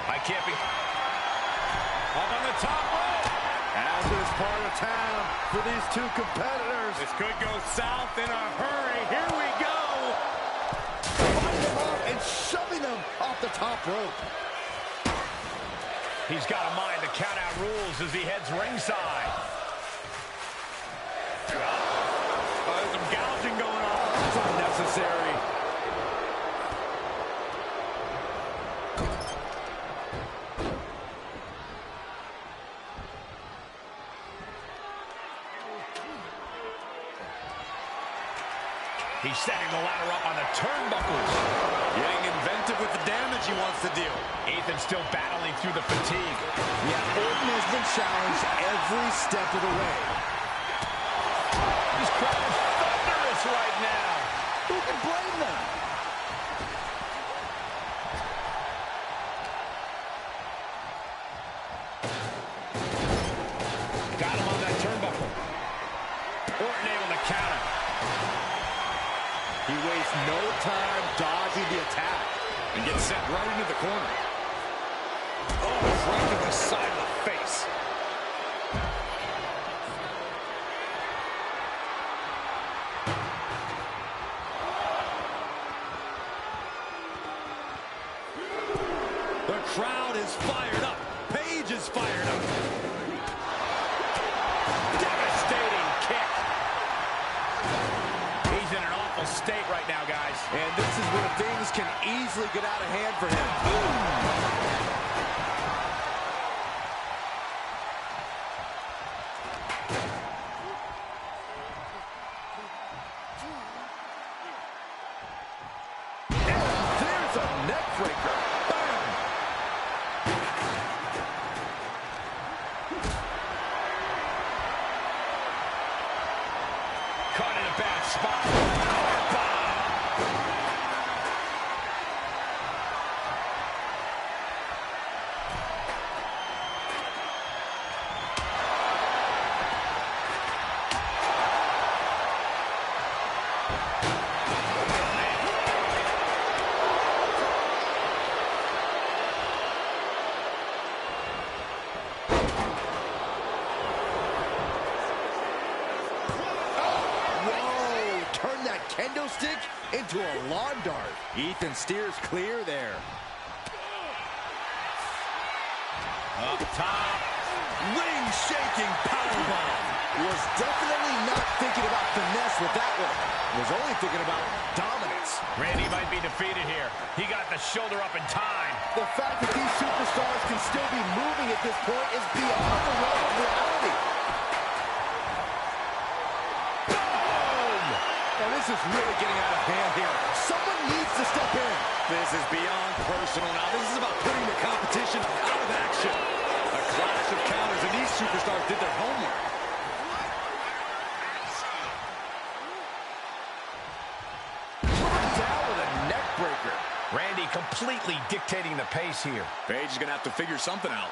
I can't be. Up on the top rope. As is part of town for these two competitors. This could go south in a hurry. Here we go. And shoving them off the top rope. He's got a mind the count-out rules as he heads ringside. There's some gouging going on. It's unnecessary. He's setting the ladder up on the turnbuckles. Getting inventive with the damage he wants to deal. Ethan still battling through the fatigue. Yeah, Orton has been challenged every step of the way. This crowd is thunderous right now. Who can blame them? Got him on that turnbuckle. Orton able to counter. He wastes no time dodging the attack. And gets set right into the corner. Oh, right to the side of the face. The crowd is fired up. Paige is fired up. Devastating kick. He's in an awful state right now, guys. And this is where things can easily get out of hand for him. Boom! There's a neck breaker. Bam! Caught in a bad spot. Bomb. kendo stick into a lawn dart. Ethan steers clear there. Up top. Ring-shaking powerbomb. Was definitely not thinking about finesse with that one. Was only thinking about dominance. Randy might be defeated here. He got the shoulder up in time. The fact that these superstars can still be moving at this point is beyond the realm of reality. Boom! And this is really getting out of hand here. Someone needs to step in. This is beyond personal now. This is about putting the competition out of action. A clash of counters, and these superstars did their homework. Down with a neck breaker. Randy completely dictating the pace here. Paige is going to have to figure something out.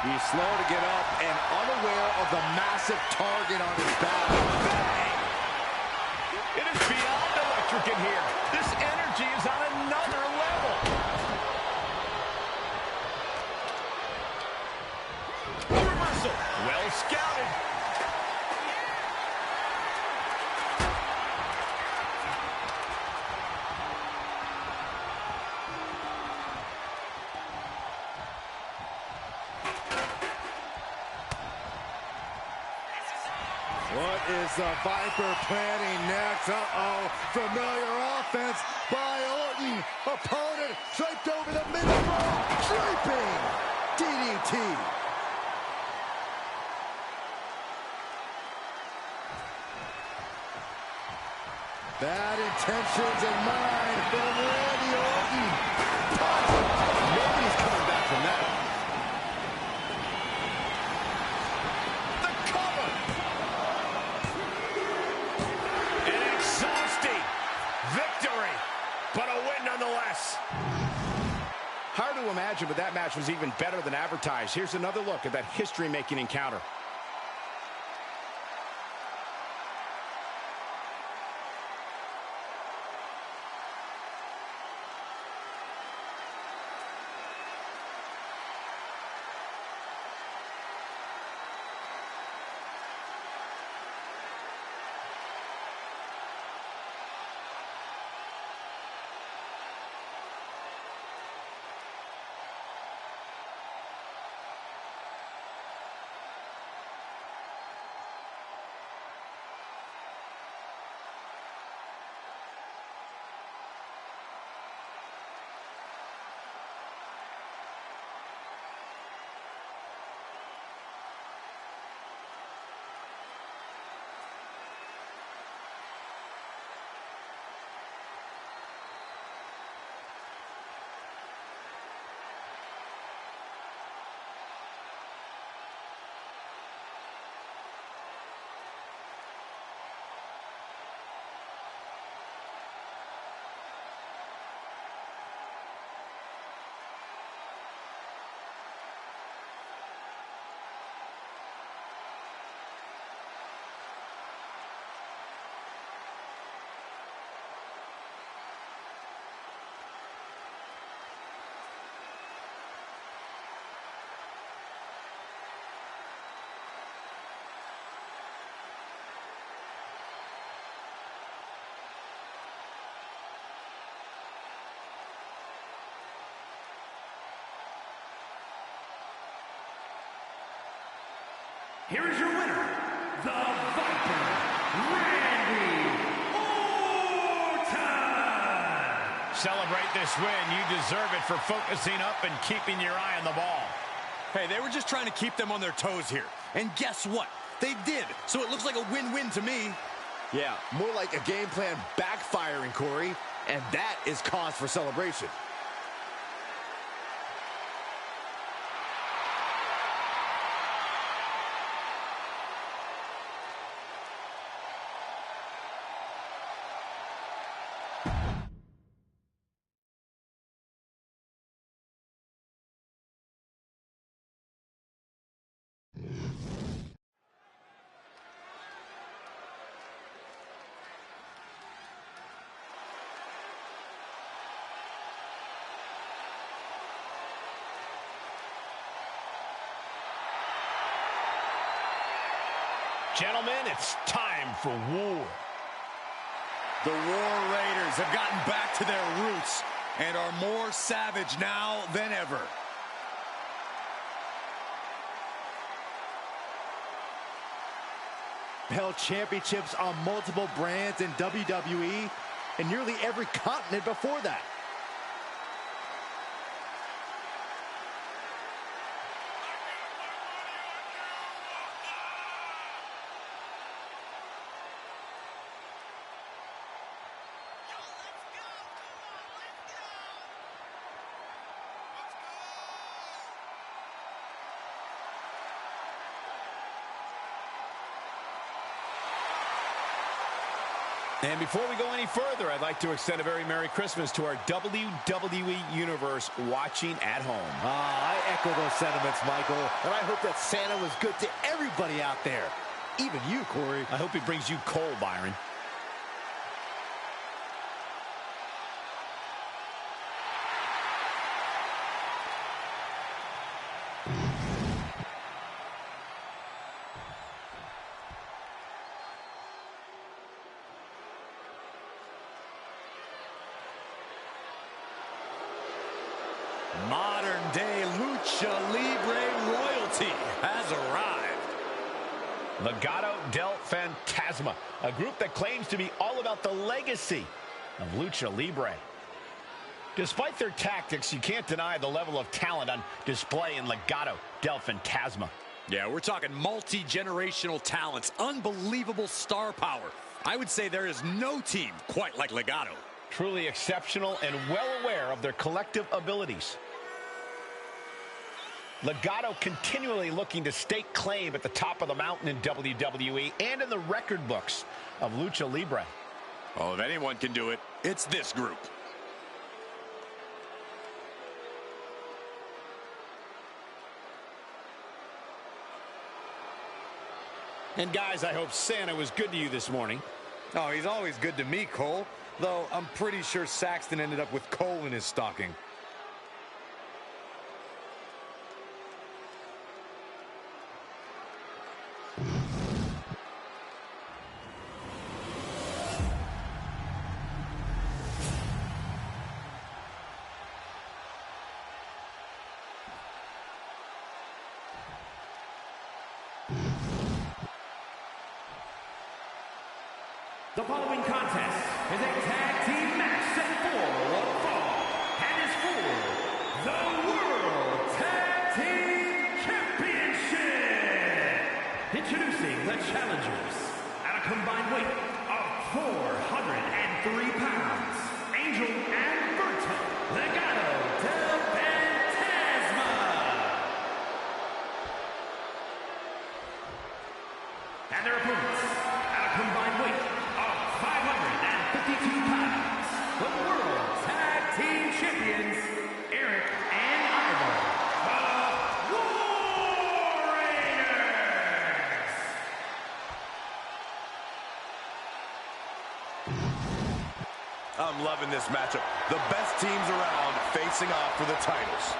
He's slow to get up and unaware of the massive target on his back. Bang! It is beyond electric in here. This energy is on another level. Reversal. Well scouted. What is the Viper planning next? Uh-oh. Familiar offense by Orton. Opponent draped over the middle rope. Draping. DDT. Bad intentions in mind from Randy Orton. Nobody's coming back from that. Victory, but a win nonetheless. Hard to imagine, but that match was even better than advertised. Here's another look at that history-making encounter. Here is your winner, the Viper, Randy Orton! Celebrate this win. You deserve it for focusing up and keeping your eye on the ball. Hey, they were just trying to keep them on their toes here. And guess what? They did. So it looks like a win-win to me. Yeah, more like a game plan backfiring, Corey. And that is cause for celebration. Gentlemen, it's time for war. The War Raiders have gotten back to their roots and are more savage now than ever. Held championships on multiple brands in WWE and nearly every continent before that. And before we go any further, I'd like to extend a very Merry Christmas to our WWE Universe watching at home. I echo those sentiments, Michael. And I hope that Santa was good to everybody out there. Even you, Corey. I hope he brings you coal, Byron. Modern-day Lucha Libre royalty has arrived. Legado del Fantasma, a group that claims to be all about the legacy of Lucha Libre. Despite their tactics, you can't deny the level of talent on display in Legado del Fantasma. Yeah, we're talking multi-generational talents, unbelievable star power. I would say there is no team quite like Legado. Truly exceptional and well aware of their collective abilities. Legado continually looking to stake claim at the top of the mountain in WWE and in the record books of Lucha Libre. Well, if anyone can do it, it's this group. And guys, I hope Santa was good to you this morning. Oh, he's always good to me, Cole. Though I'm pretty sure Saxton ended up with coal in his stocking. The following contest is a tag team match set for one fall and is for the World Tag Team Championship. Introducing the challengers at a combined weight of 403 pounds, Angel and Berto, Legado del Fantasma. And their opponents at a combined weight 552 pounds, the World Tag Team Champions, Eric and Ivar, the War Raiders. I'm loving this matchup. The best teams around facing off for the titles.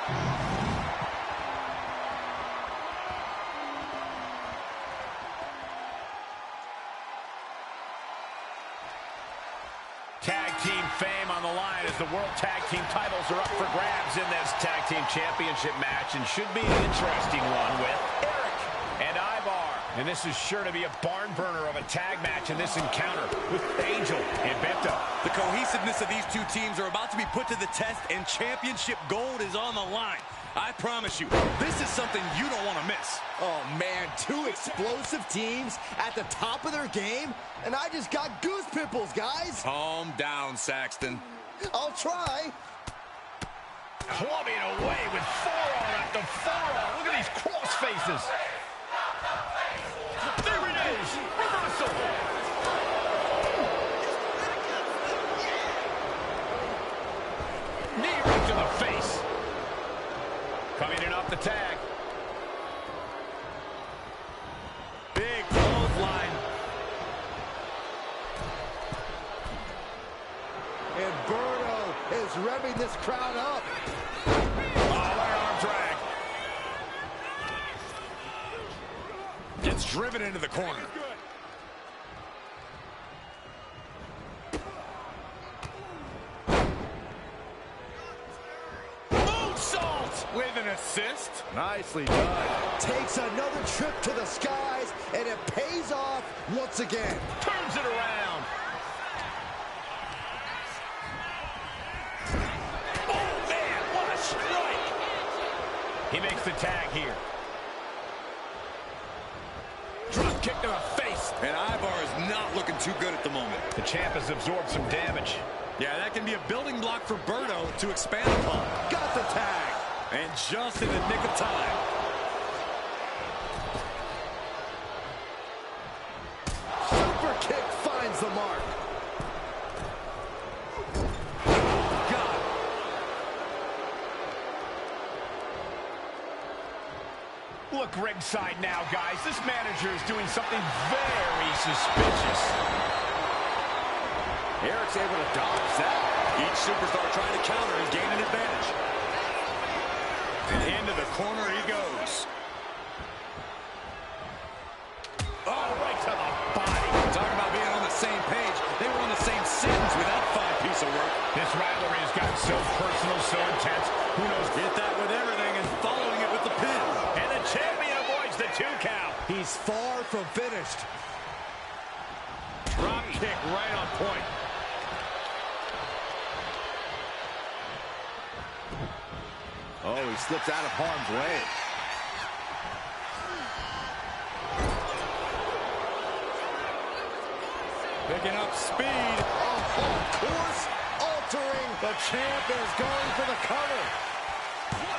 Tag team fame on the line as the World Tag Team titles are up for grabs in this Tag Team Championship match, and should be an interesting one with Eric and Ivar. And this is sure to be a barn burner of a tag match in this encounter with Angel and Beto. The cohesiveness of these two teams are about to be put to the test, and championship gold is on the line. I promise you, this is something you don't want to miss. Oh, man, two explosive teams at the top of their game, and I just got goose pimples, guys. Calm down, Saxton. I'll try. Clubbing away with forearm after forearm. Look at these cross faces. There it is. Reversal. Knee right to the face. Coming in off the tag. Big clothesline. And Berto is revving this crowd up. Oh, right arm drag. Gets driven into the corner. Moonsault with an assist. Nicely done. Takes another trip to the skies, and it pays off once again. Turns it around. Oh, man, what a strike. He makes the tag here. Drop kick to the face. And Ivar is not looking too good at the moment. The champ has absorbed some damage. Yeah, that can be a building block for Berto to expand upon. Got the tag. And just in the nick of time. Super kick finds the mark. God. Look ringside now, guys. This manager is doing something very suspicious. Eric's able to dodge that. Each superstar trying to counter and gain an advantage. And into the corner he goes. Oh, right to the body. Talk about being on the same page. They were on the same sentence with that five-piece of work. This rivalry has gotten so personal, so intense. Who knows? Hit that with everything and following it with the pin. And the champion avoids the 2 count. He's far from finished. Drop kick right on point. Oh, he slips out of harm's way. Picking up speed. Course altering. The champ is going for the cover.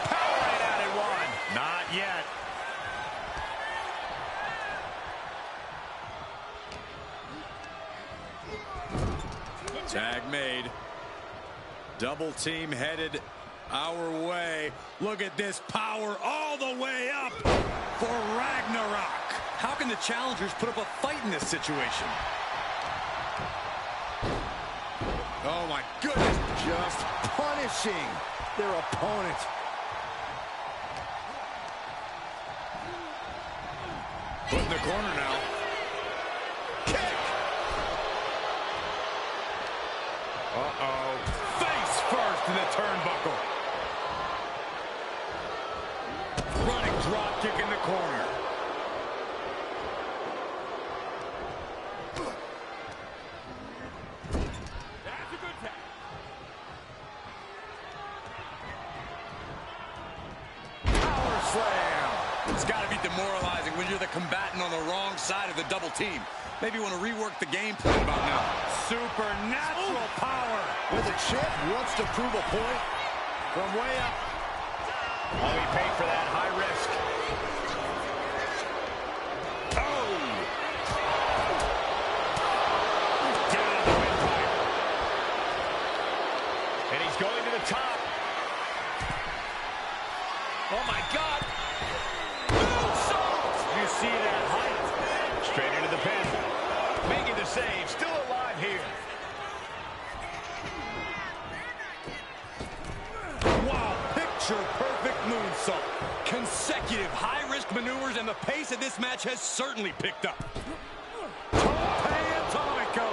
Power right out at one. Not yet. Tag made. Double team headed our way. Look at this power all the way up for Ragnarok. How can the challengers put up a fight in this situation? Oh my goodness. Just punishing their opponent. Put in the corner now. Kick. Uh-oh. Face first in the turnbuckle. Running drop kick in the corner. That's a good tag. Power slam. It's got to be demoralizing when you're the combatant on the wrong side of the double team. Maybe you want to rework the game plan about now. Supernatural power. When the champ wants to prove a point, From way up. Oh, he paid for that. High risk. Oh! Down on the windpipe. And he's going to the top. Oh, my God. Moonsault! You see that height? Straight into the pin. Making the save. Still alive here. Wow, picture-perfect moonsault. Consecutive high-risk maneuvers, and the pace of this match has certainly picked up. Atomico.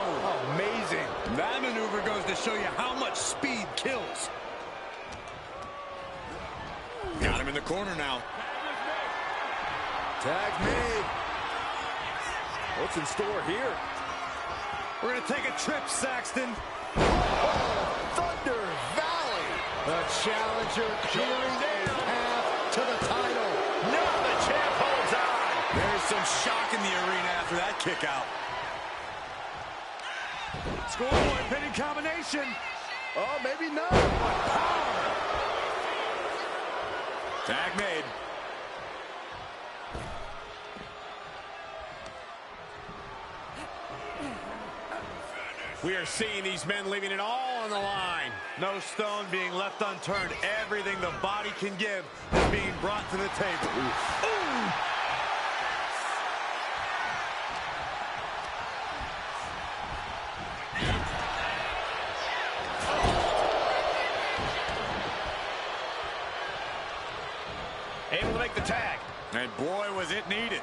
amazing. That maneuver goes to show you how much speed kills. Got him in the corner now. Tag made. What's in store here? We're going to take a trip, Saxton. Thunder Valley. The challenger clearing a path to the title. No, the champ holds on. There's some shock in the arena after that kick out. Scoreboard pinning combination. Oh, maybe not. Power. Tag made. We are seeing these men leaving it all on the line. No stone being left unturned. Everything the body can give is being brought to the table. Ooh. Able to make the tag. And boy, was it needed.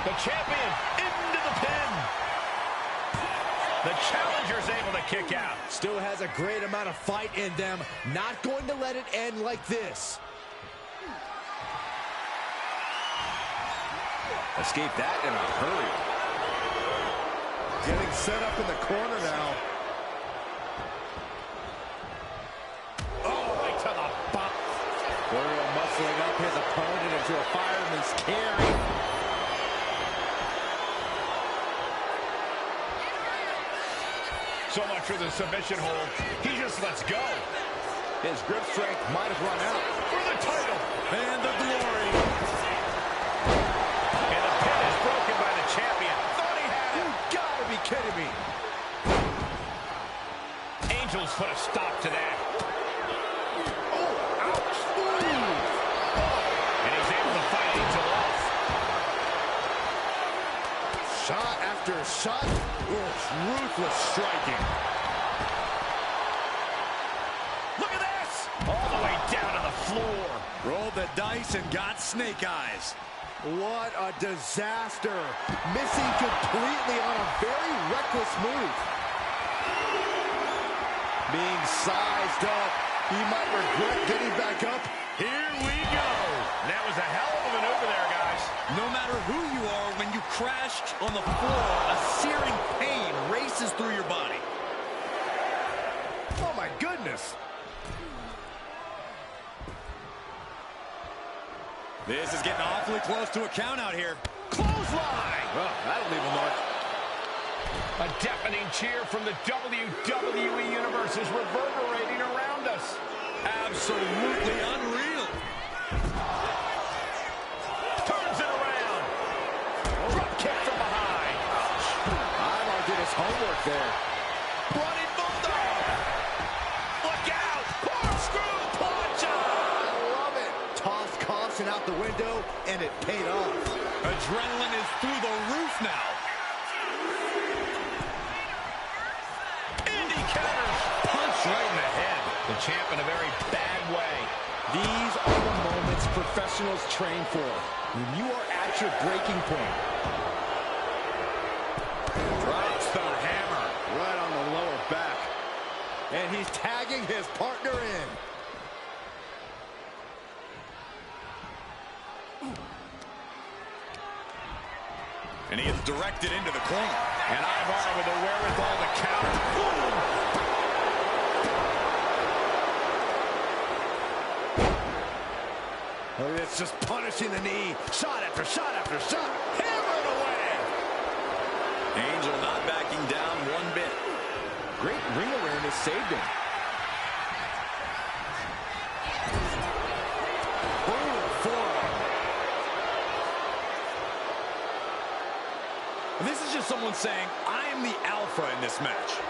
The champion into the pin. The challenger's able to kick out. Still has a great amount of fight in them. Not going to let it end like this. Escape that in a hurry. Getting set up in the corner now. Oh, right to the bump. Guerrero muscling up his opponent into a fireman's carry. So much for the submission hold. He just lets go. His grip strength might have run out. For the title. And the glory. And the pin is broken by the champion. Thought he had it. You gotta be kidding me. Angels put a stop to that. Oh, ouch. And he's able to fight Angel off. Shot after shot. Ruthless striking. Look at this. All the way down to the floor. Rolled the dice and got snake eyes. What a disaster. Missing completely on a very reckless move. Being sized up. He might regret getting back up. Here we go. That was a hell of a maneuver there, guys. No matter who you are, when you crash on the floor, a searing pain races through your body. Oh, my goodness. This is getting awfully close to a count out here. Clothesline. Well, that'll leave a mark. A deafening cheer from the WWE Universe is reverberating around us. Absolutely unreal. Turns it around. Drop kick from behind. Ivar did his homework there. Running bulldog. Look out. Corkscrew punch. I love it. Tossed caution out the window, and it paid off. Adrenaline is through the roof now. Punch right in the head. The champ in a very bad way. These are the moments professionals train for. When you are at your breaking point. Drops the hammer. Right on the lower back. And he's tagging his partner in. And he is directed into the corner. And Ivar with the wherewithal to counter. Boom. Oh, it's just punishing the knee. Shot after shot after shot. Hammered away. Angel not backing down one bit. Great ring awareness saved him. Boom, forearm. This is just someone saying, I am the alpha in this match.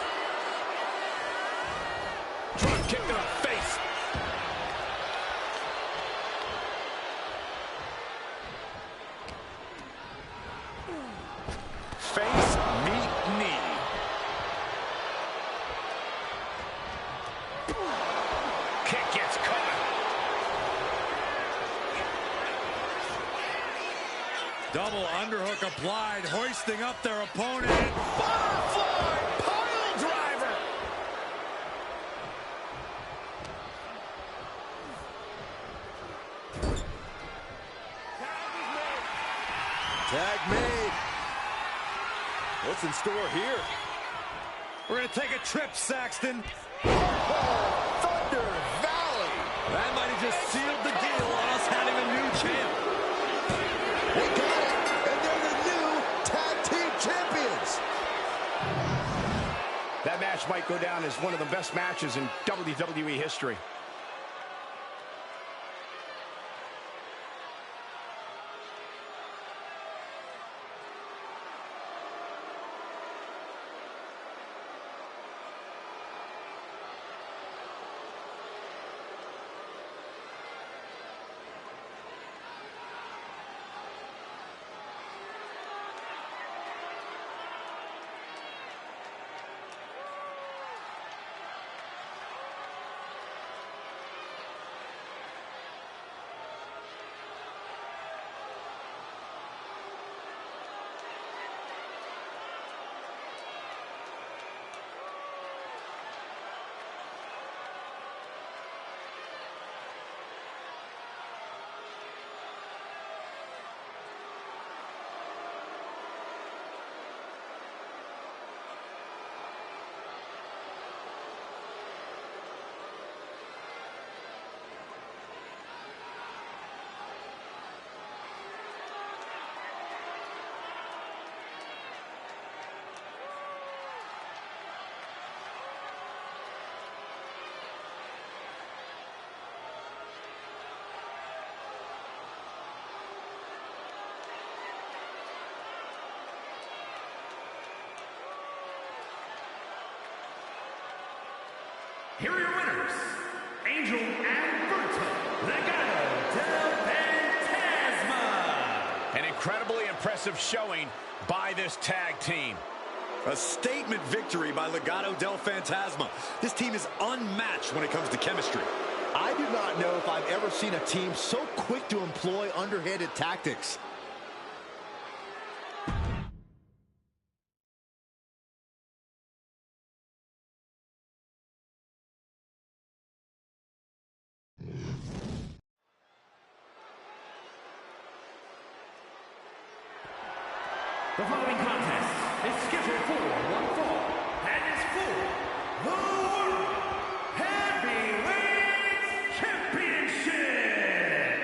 Drop kick to the face. Face, meet, knee. Kick gets caught. Double underhook applied, hoisting up their opponent. Butterfly pile driver. Tag made. What's in store here? We're going to take a trip, Saxton. Thunder Valley. That might have just sealed the deal on us having a new champ. They got it, and they're the new tag team champions. That match might go down as one of the best matches in WWE history. here are your winners, Angel and Legado del Fantasma. An incredibly impressive showing by this tag team. A statement victory by Legado del Fantasma. This team is unmatched when it comes to chemistry. I do not know if I've ever seen a team so quick to employ underhanded tactics. The following contest is scheduled for one fall and is for the World Heavyweight Championship.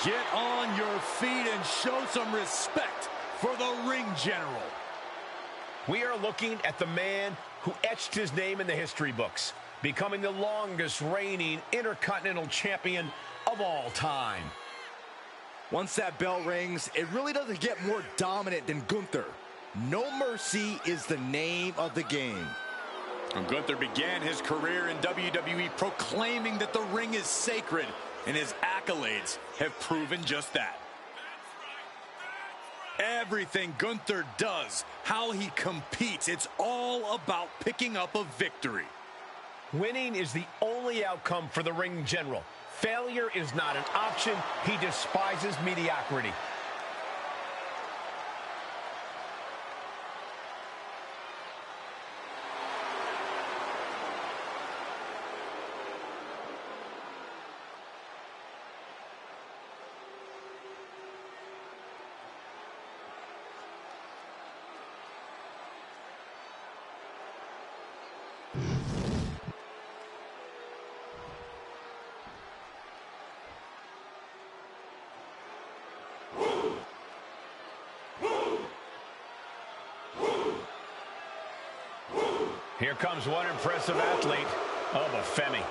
Get on your feet and show some respect for the ring general. We are looking at the man who etched his name in the history books, becoming the longest reigning Intercontinental Champion of all time. Once that bell rings, it really doesn't get more dominant than Gunther. No mercy is the name of the game. And Gunther began his career in WWE proclaiming that the ring is sacred, and his accolades have proven just that. Everything Gunther does, how he competes, it's all about picking up a victory. Winning is the only outcome for the ring general. Failure is not an option. He despises mediocrity. Here comes one impressive athlete. Oh, the Femi.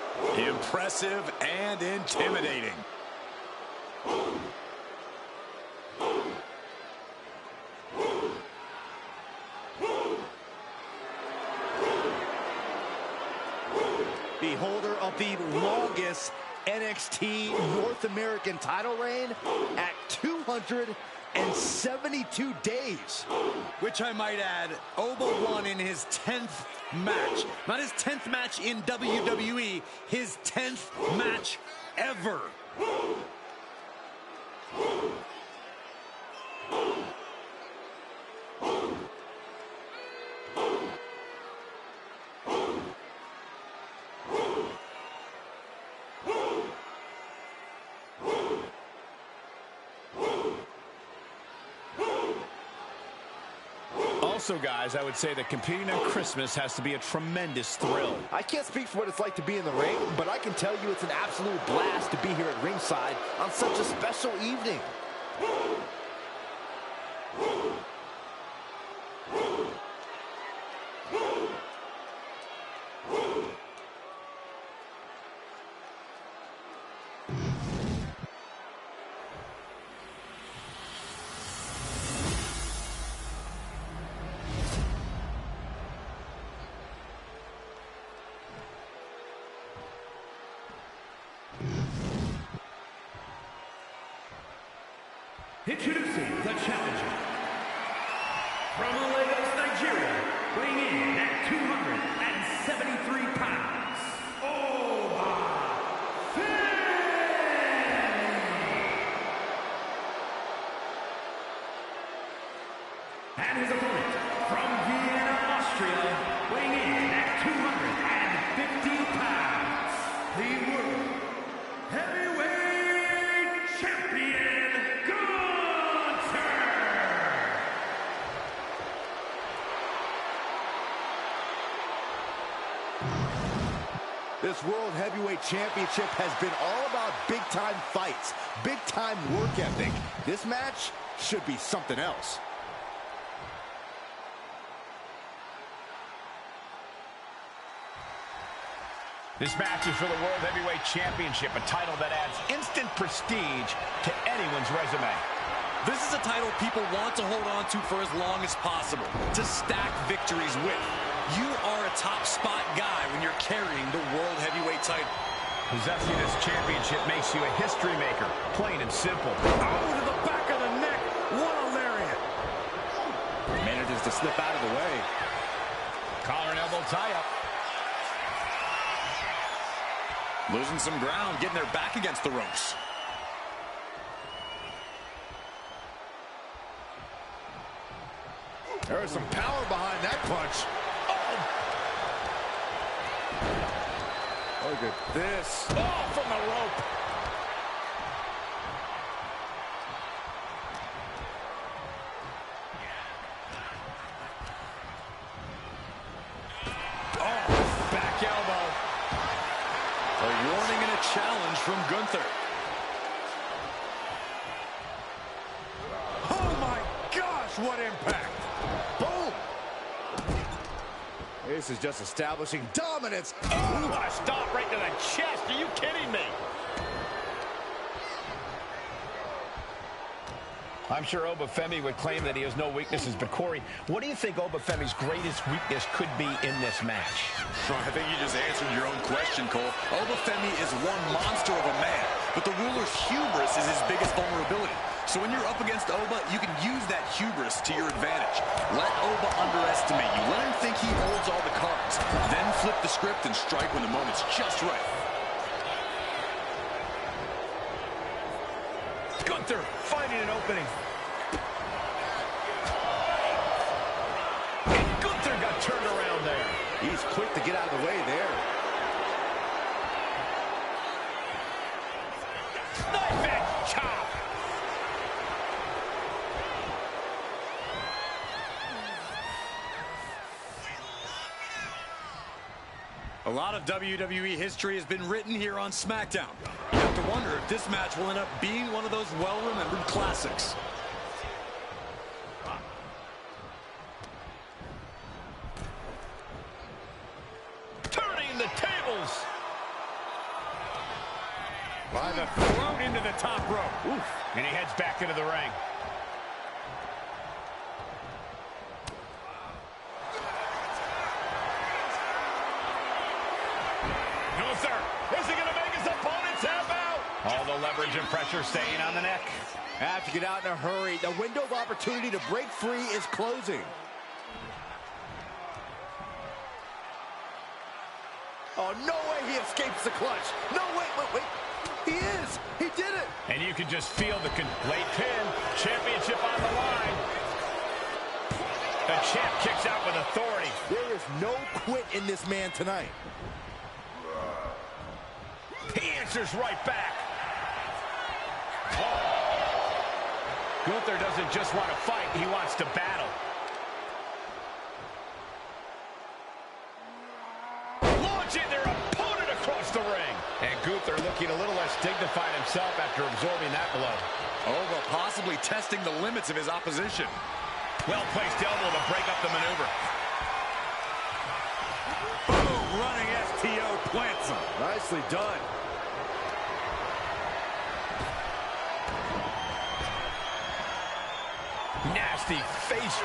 Impressive and intimidating. The holder of the longest NXT North American title reign at 272 days. Which I might add, Oba won in his 10th match. Not his 10th match in WWE, his 10th match ever. Also, guys, I would say that competing on Christmas has to be a tremendous thrill. I can't speak for what it's like to be in the ring, but I can tell you it's an absolute blast to be here at ringside on such a special evening. Introducing the challenger, from Lagos, Nigeria, weighing in at 273 pounds, Oba and his opponent, from Vienna, Austria, weighing in at 250 pounds, the World Heavyweight Champion, This World Heavyweight Championship has been all about big-time fights, big-time work ethic. This match should be something else. This match is for the World Heavyweight Championship, a title that adds instant prestige to anyone's resume. This is a title people want to hold on to for as long as possible, to stack victories with. You are a top spot guy when you're carrying the World Heavyweight title. Possessing this championship makes you a history maker, plain and simple. Oh, to the back of the neck. What a lariat. Manages to slip out of the way. Collar and elbow tie-up. Losing some ground, getting their back against the ropes. There is some power behind that punch. Look at this. Oh, from the rope. Oh, back elbow. A warning and a challenge from Gunther. Oh, my gosh, what impact. Boom. This is just establishing dominance. Oh, what a stomp right to the chest. Are you kidding me? I'm sure Obafemi would claim that he has no weaknesses, but Corey, what do you think Obafemi's greatest weakness could be in this match? I think you just answered your own question, Cole. Obafemi is one monster of a man, but the ruler's hubris is his biggest vulnerability. So when you're up against Oba, you can use that hubris to your advantage. Let Oba underestimate you. Let him think he holds all the cards. Then flip the script and strike when the moment's just right. Gunther finding an opening. And Gunther got turned around there. He's quick to get out of the way there. Knife edge chop. A lot of WWE history has been written here on SmackDown. You have to wonder if this match will end up being one of those well-remembered classics. Turning the tables. By the throat into the top rope. Oof. And he heads back into the ring. Is he going to make his opponent tap out? All the leverage and pressure staying on the neck. Have to get out in a hurry. The window of opportunity to break free is closing. Oh, no way he escapes the clutch. No, wait. He is. He did it. And you can just feel the late pin. Championship on the line. The champ kicks out with authority. There is no quit in this man tonight. He answers right back. Oh. Gunther doesn't just want to fight, he wants to battle. Launching their opponent across the ring. And Gunther looking a little less dignified himself after absorbing that blow. Oba possibly testing the limits of his opposition. Well-placed elbow to break up the maneuver. Boom, running STO plants him. Nicely done. Nasty face.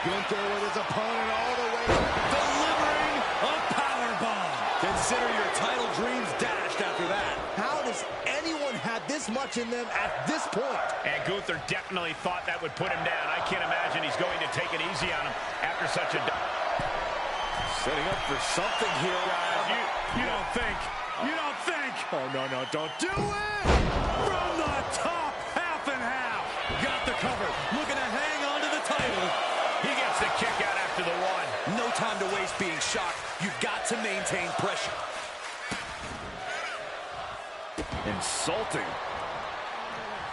Gunther with his opponent all the way, delivering a powerbomb. Consider your title dreams dashed after that. How does anyone have this much in them at this point? And Gunther definitely thought that would put him down. I can't imagine he's going to take it easy on him after such a... Setting up for something here. You don't think. Oh, no, don't do it. From the top, half and half. Got the cover. Looking to hang on to the title. He gets the kick out after the one. No time to waste being shocked. You've got to maintain pressure. Insulting.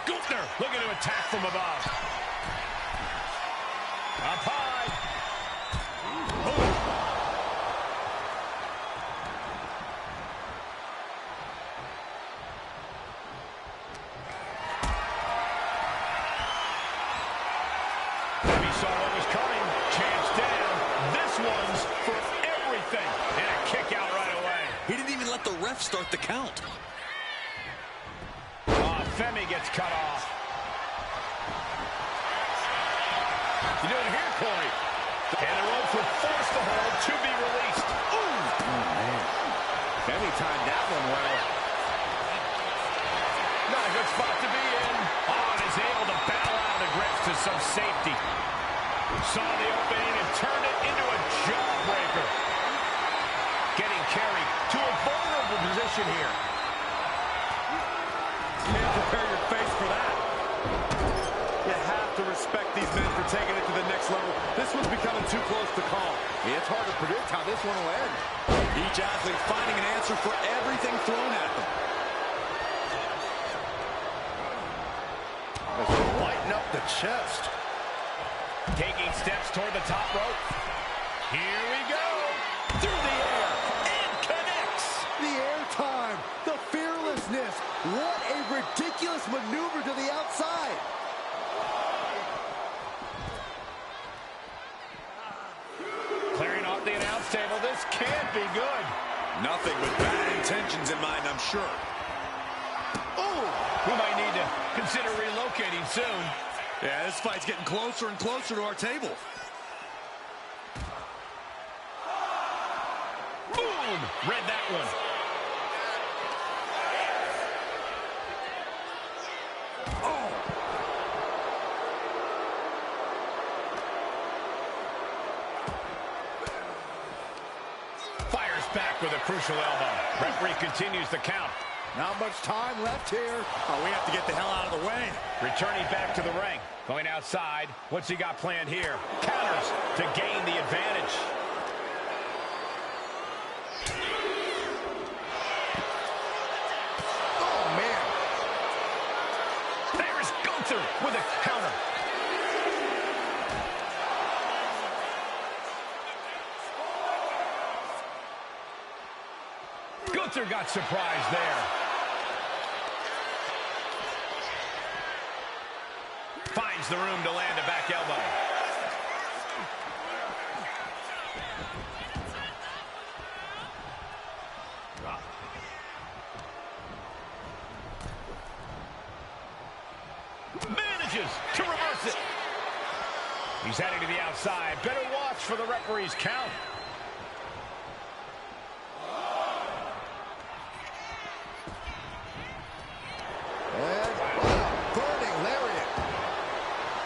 Gunther looking to attack from above. Up high. Oh. Saw what was coming. Chance down. This one's for everything. And a kick out right away. He didn't even let the ref start the count. Femi gets cut off. force the hold to be released. Ooh! Oh, man. Femi timed that one well. Not a good spot to be in. Oh, and is able to battle out of the grips to some safety. Saw the opening and turned it into a jawbreaker. Getting carried to a vulnerable position here. Can't prepare your face for that. You have to respect these men for taking it to the next level. This one's becoming too close to call. It's hard to predict how this one will end. Each athlete finding an answer for everything thrown at them. Lighten up the chest. Taking steps toward the top rope. Here we go. Through the air and connects. The airtime, the fearlessness. What a ridiculous maneuver to the outside. Clearing off the announce table. This can't be good. Nothing with bad intentions in mind, I'm sure. Oh, we might need to consider relocating soon. Yeah, this fight's getting closer and closer to our table. Boom! Read that one. Fires back with a crucial elbow. Referee continues the count. Not much time left here. Oh, we have to get the hell out of the way. Returning back to the ring. Going outside. What's he got planned here? Counters to gain the advantage. Oh, man. There's Gunther with a counter. Gunther got surprised there. Finds the room to land a back elbow. Manages to reverse it. He's heading to the outside. Better watch for the referee's count.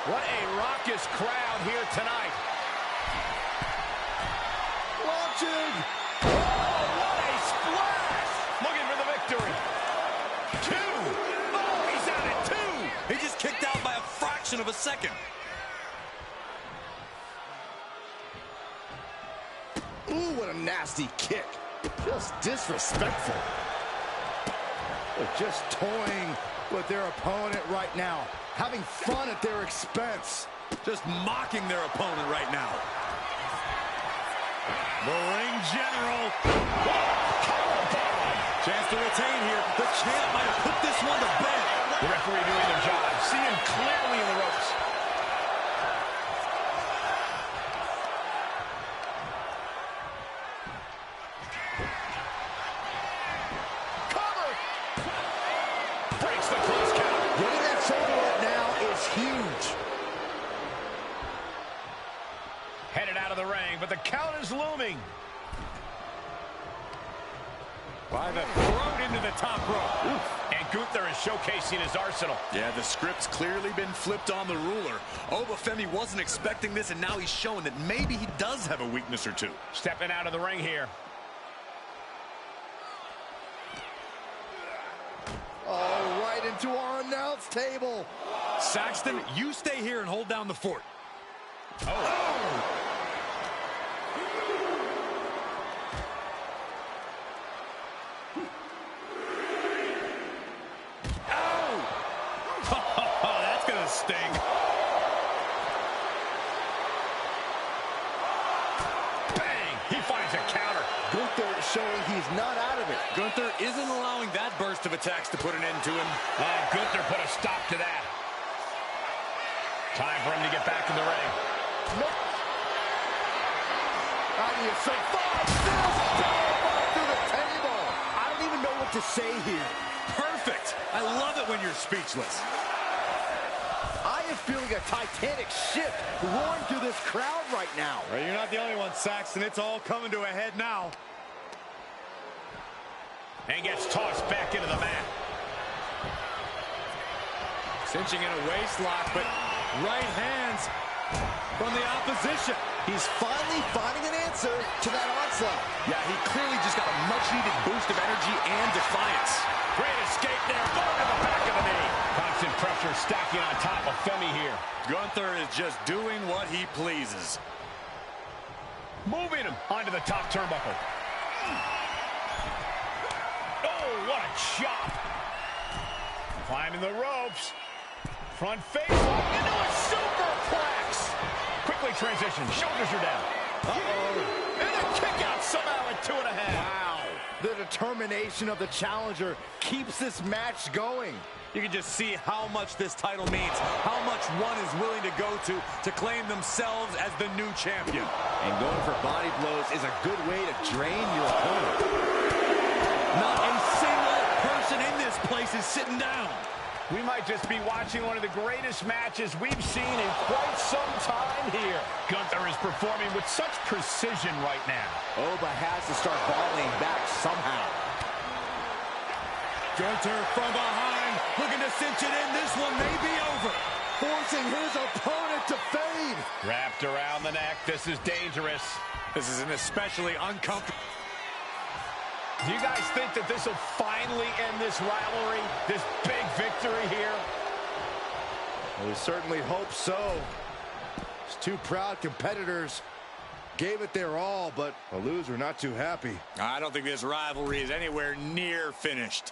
What a raucous crowd here tonight. Launching. Oh, what a splash! Looking for the victory. 2. Oh, he's out at 2. He just kicked out by a fraction of a second. Ooh, what a nasty kick. Just disrespectful. They're just toying with their opponent right now. Having fun at their expense. Just mocking their opponent right now. The ring general. Chance to retain here. The champ might have put this one to bed. The referee doing their job. Seeing clearly in the ropes. Cover. Breaks the close count. Getting that shoulder right now is huge. Headed out of the ring, but the count is looming. By the throat into the top rope. Oof. And Gunther is showcasing his arsenal. Yeah, the script's clearly been flipped on the ruler. Obafemi wasn't expecting this, and now he's showing that maybe he does have a weakness or two. Stepping out of the ring here. Oh, right into our announce table. Saxton, you stay here and hold down the fort. Oh. That's gonna sting. Bang! He finds a counter. Gunther showing he's not out of it. Gunther isn't allowing that burst of attacks to put an end to him. Gunther put a stop to that. Time for him to get back in the ring. Nope. Out of so far. Through the table. I don't even know what to say here. Perfect. I love it when you're speechless. I I'm feeling a titanic shift roaring through this crowd right now. Well, you're not the only one, Saxton. It's all coming to a head now. And gets tossed back into the mat. Cinching in a waist lock, but right hands from the opposition. He's finally finding an answer to that onslaught. Yeah, he clearly just got a much-needed boost of energy and defiance. Great escape there. Bar to the back of the knee. Constant pressure stacking on top of Femi here. Gunther is just doing what he pleases. Moving him onto the top turnbuckle. Oh, what a chop. Climbing the ropes. Front face lock into a superplex. Quickly transition. Shoulders are down. Uh-oh. And a kick out somehow at 2.5. Wow. The determination of the challenger keeps this match going. You can just see how much this title means, how much one is willing to go to claim themselves as the new champion. And going for body blows is a good way to drain your opponent. Not a single person in this place is sitting down. We might just be watching one of the greatest matches we've seen in quite some time here. Gunther is performing with such precision right now. Oba has to start falling back somehow. Gunther from behind, looking to cinch it in. This one may be over. Forcing his opponent to fade. Wrapped around the neck. This is dangerous. This is an especially uncomfortable. Do you guys think that this will finally end this rivalry, this big victory here? We certainly hope so. These two proud competitors gave it their all, but the loser not too happy. I don't think this rivalry is anywhere near finished.